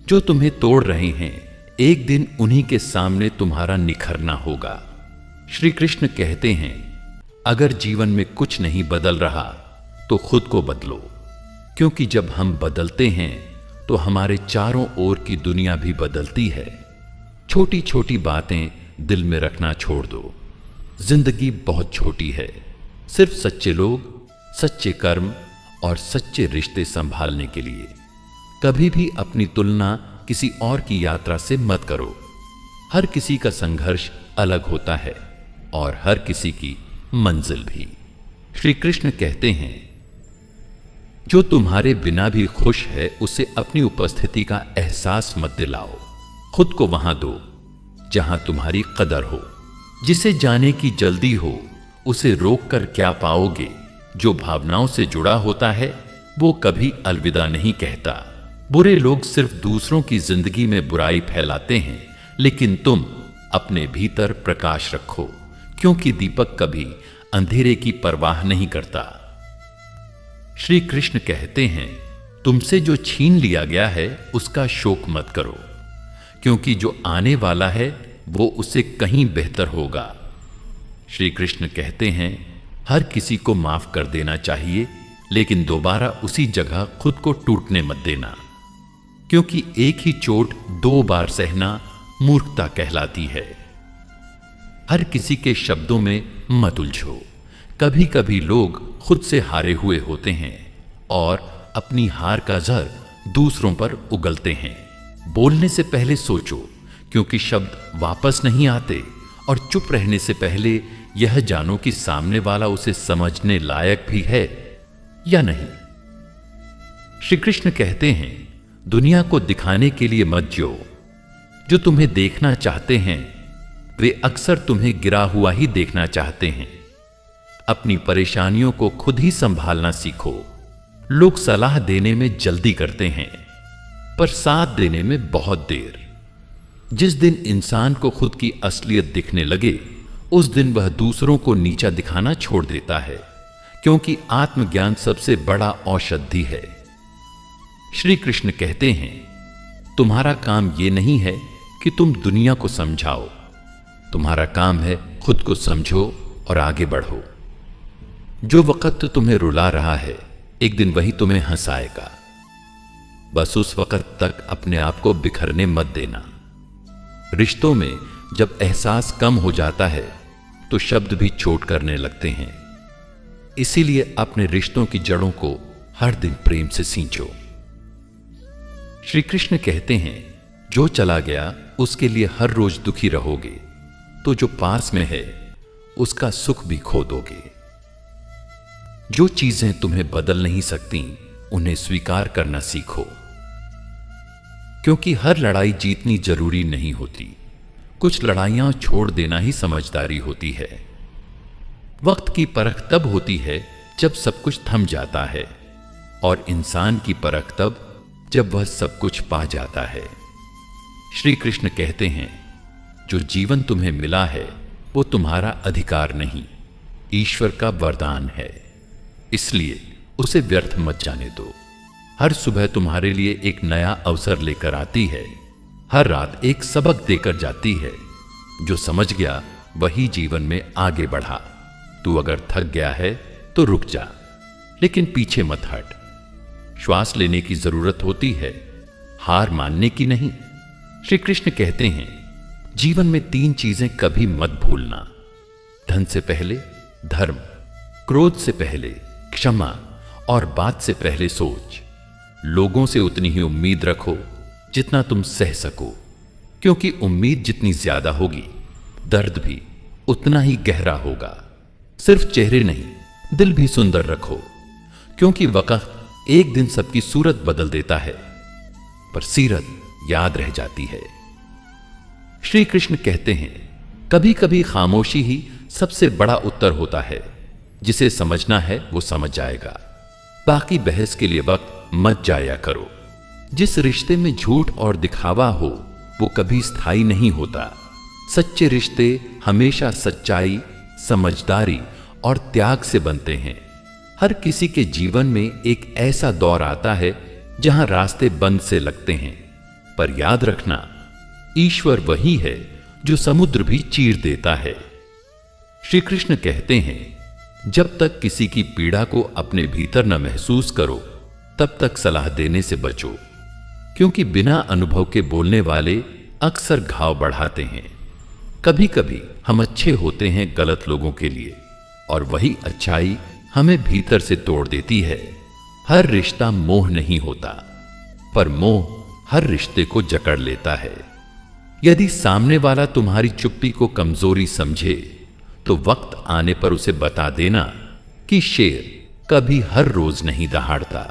जो तुम्हें तोड़ रहे हैं, एक दिन उन्हीं के सामने तुम्हारा निखरना होगा। श्री कृष्ण कहते हैं, अगर जीवन में कुछ नहीं बदल रहा, तो खुद को बदलो, क्योंकि जब हम बदलते हैं, तो हमारे चारों ओर की दुनिया भी बदलती है। छोटी छोटी बातें दिल में रखना छोड़ दो। जिंदगी बहुत छोटी है। सिर्फ सच्चे लोग, सच्चे कर्म और सच्चे रिश्ते संभालने के लिए। कभी भी अपनी तुलना किसी और की यात्रा से मत करो। हर किसी का संघर्ष अलग होता है और हर किसी की मंजिल भी। श्री कृष्ण कहते हैं, जो तुम्हारे बिना भी खुश है उसे अपनी उपस्थिति का एहसास मत दिलाओ। खुद को वहां दो जहां तुम्हारी कदर हो। जिसे जाने की जल्दी हो उसे रोक कर क्या पाओगे। जो भावनाओं से जुड़ा होता है वो कभी अलविदा नहीं कहता। बुरे लोग सिर्फ दूसरों की जिंदगी में बुराई फैलाते हैं, लेकिन तुम अपने भीतर प्रकाश रखो, क्योंकि दीपक कभी अंधेरे की परवाह नहीं करता। श्री कृष्ण कहते हैं, तुमसे जो छीन लिया गया है उसका शोक मत करो, क्योंकि जो आने वाला है वो उससे कहीं बेहतर होगा। श्री कृष्ण कहते हैं, हर किसी को माफ कर देना चाहिए, लेकिन दोबारा उसी जगह खुद को टूटने मत देना, क्योंकि एक ही चोट 2 बार सहना मूर्खता कहलाती है। हर किसी के शब्दों में मत उलझो। कभी कभी लोग खुद से हारे हुए होते हैं और अपनी हार का जहर दूसरों पर उगलते हैं। बोलने से पहले सोचो, क्योंकि शब्द वापस नहीं आते, और चुप रहने से पहले यह जानो कि सामने वाला उसे समझने लायक भी है या नहीं। श्री कृष्ण कहते हैं, दुनिया को दिखाने के लिए मत जियो। जो तुम्हें देखना चाहते हैं वे अक्सर तुम्हें गिरा हुआ ही देखना चाहते हैं। अपनी परेशानियों को खुद ही संभालना सीखो। लोग सलाह देने में जल्दी करते हैं, पर साथ देने में बहुत देर। जिस दिन इंसान को खुद की असलियत दिखने लगे, उस दिन वह दूसरों को नीचा दिखाना छोड़ देता है, क्योंकि आत्मज्ञान सबसे बड़ा औषधि है। श्री कृष्ण कहते हैं, तुम्हारा काम यह नहीं है कि तुम दुनिया को समझाओ, तुम्हारा काम है खुद को समझो और आगे बढ़ो। जो वक्त तुम्हें रुला रहा है, एक दिन वही तुम्हें हंसाएगा। बस उस वक्त तक अपने आप को बिखरने मत देना। रिश्तों में जब एहसास कम हो जाता है तो शब्द भी चोट करने लगते हैं। इसीलिए अपने रिश्तों की जड़ों को हर दिन प्रेम से सींचो। श्री कृष्ण कहते हैं, जो चला गया उसके लिए हर रोज दुखी रहोगे, तो जो पास में है उसका सुख भी खो दोगे। जो चीजें तुम्हें बदल नहीं सकती उन्हें स्वीकार करना सीखो, क्योंकि हर लड़ाई जीतनी जरूरी नहीं होती। कुछ लड़ाइयां छोड़ देना ही समझदारी होती है। वक्त की परख तब होती है जब सब कुछ थम जाता है, और इंसान की परख तब जब वह सब कुछ पा जाता है। श्री कृष्ण कहते हैं, जो जीवन तुम्हें मिला है वो तुम्हारा अधिकार नहीं, ईश्वर का वरदान है। इसलिए उसे व्यर्थ मत जाने दो। हर सुबह तुम्हारे लिए एक नया अवसर लेकर आती है, हर रात एक सबक देकर जाती है। जो समझ गया वही जीवन में आगे बढ़ा। तू अगर थक गया है तो रुक जा, लेकिन पीछे मत हट। श्वास लेने की जरूरत होती है, हार मानने की नहीं। श्री कृष्ण कहते हैं, जीवन में 3 चीजें कभी मत भूलना। धन से पहले धर्म, क्रोध से पहले क्षमा, और बात से पहले सोच। लोगों से उतनी ही उम्मीद रखो जितना तुम सह सको, क्योंकि उम्मीद जितनी ज्यादा होगी दर्द भी उतना ही गहरा होगा। सिर्फ चेहरे नहीं, दिल भी सुंदर रखो, क्योंकि वक्त एक दिन सबकी सूरत बदल देता है, पर सीरत याद रह जाती है। श्री कृष्ण कहते हैं, कभी कभी खामोशी ही सबसे बड़ा उत्तर होता है। जिसे समझना है वो समझ जाएगा। बाकी बहस के लिए वक्त मत जाया करो। जिस रिश्ते में झूठ और दिखावा हो वो कभी स्थायी नहीं होता। सच्चे रिश्ते हमेशा सच्चाई, समझदारी और त्याग से बनते हैं। हर किसी के जीवन में एक ऐसा दौर आता है जहां रास्ते बंद से लगते हैं, पर याद रखना, ईश्वर वही है जो समुद्र भी चीर देता है। श्री कृष्ण कहते हैं, जब तक किसी की पीड़ा को अपने भीतर न महसूस करो तब तक सलाह देने से बचो, क्योंकि बिना अनुभव के बोलने वाले अक्सर घाव बढ़ाते हैं। कभी कभी हम अच्छे होते हैं गलत लोगों के लिए, और वही अच्छाई हमें भीतर से तोड़ देती है। हर रिश्ता मोह नहीं होता, पर मोह हर रिश्ते को जकड़ लेता है। यदि सामने वाला तुम्हारी चुप्पी को कमजोरी समझे तो वक्त आने पर उसे बता देना कि शेर कभी हर रोज नहीं दहाड़ता।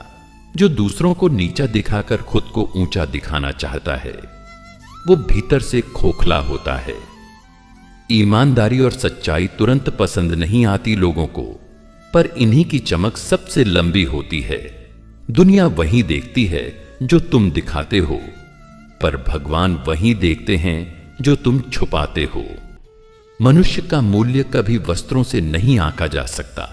जो दूसरों को नीचा दिखाकर खुद को ऊंचा दिखाना चाहता है वो भीतर से खोखला होता है। ईमानदारी और सच्चाई तुरंत पसंद नहीं आती लोगों को, पर इन्हीं की चमक सबसे लंबी होती है। दुनिया वही देखती है जो तुम दिखाते हो, पर भगवान वही देखते हैं जो तुम छुपाते हो। मनुष्य का मूल्य कभी वस्त्रों से नहीं आंका जा सकता,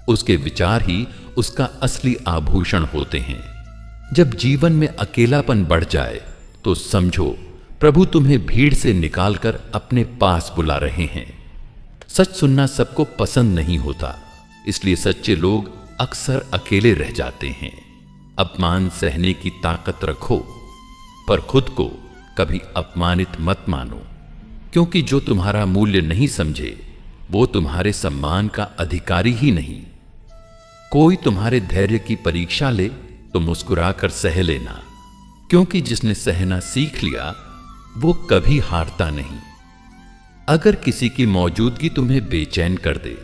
उसके विचार ही उसका असली आभूषण होते हैं। जब जीवन में अकेलापन बढ़ जाए तो समझो प्रभु तुम्हें भीड़ से निकालकर अपने पास बुला रहे हैं। सच सुनना सबको पसंद नहीं होता, इसलिए सच्चे लोग अक्सर अकेले रह जाते हैं। अपमान सहने की ताकत रखो, पर खुद को कभी अपमानित मत मानो, क्योंकि जो तुम्हारा मूल्य नहीं समझे वो तुम्हारे सम्मान का अधिकारी ही नहीं। कोई तुम्हारे धैर्य की परीक्षा ले तो मुस्कुराकर सह लेना, क्योंकि जिसने सहना सीख लिया वो कभी हारता नहीं। अगर किसी की मौजूदगी तुम्हें बेचैन कर दे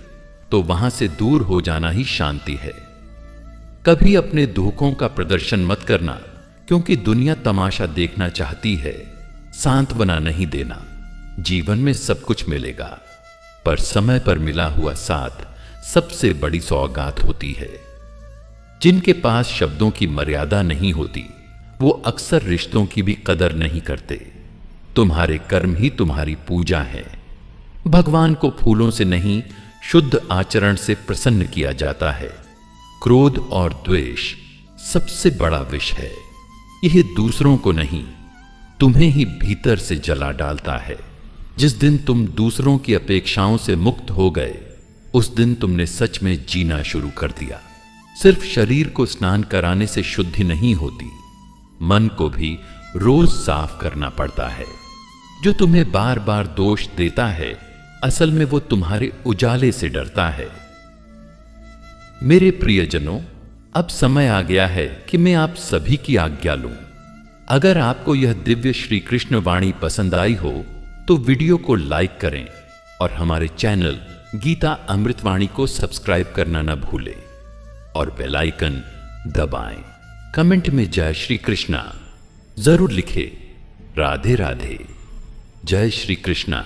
तो वहां से दूर हो जाना ही शांति है। कभी अपने दुखों का प्रदर्शन मत करना, क्योंकि दुनिया तमाशा देखना चाहती है, सांत्वना नहीं देना। जीवन में सब कुछ मिलेगा, पर समय पर मिला हुआ साथ सबसे बड़ी सौगात होती है। जिनके पास शब्दों की मर्यादा नहीं होती वो अक्सर रिश्तों की भी कदर नहीं करते। तुम्हारे कर्म ही तुम्हारी पूजा है। भगवान को फूलों से नहीं, शुद्ध आचरण से प्रसन्न किया जाता है। क्रोध और द्वेष सबसे बड़ा विष है। यह दूसरों को नहीं, तुम्हें ही भीतर से जला डालता है। जिस दिन तुम दूसरों की अपेक्षाओं से मुक्त हो गए उस दिन तुमने सच में जीना शुरू कर दिया। सिर्फ शरीर को स्नान कराने से शुद्धि नहीं होती, मन को भी रोज साफ करना पड़ता है। जो तुम्हें बार बार दोष देता है असल में वो तुम्हारे उजाले से डरता है। मेरे प्रियजनों, अब समय आ गया है कि मैं आप सभी की आज्ञा लूं। अगर आपको यह दिव्य श्री कृष्ण वाणी पसंद आई हो तो वीडियो को लाइक करें और हमारे चैनल गीता अमृतवाणी को सब्सक्राइब करना न भूलें और बेल आइकन दबाएं। कमेंट में जय श्री कृष्णा जरूर लिखें। राधे राधे। जय श्री कृष्णा।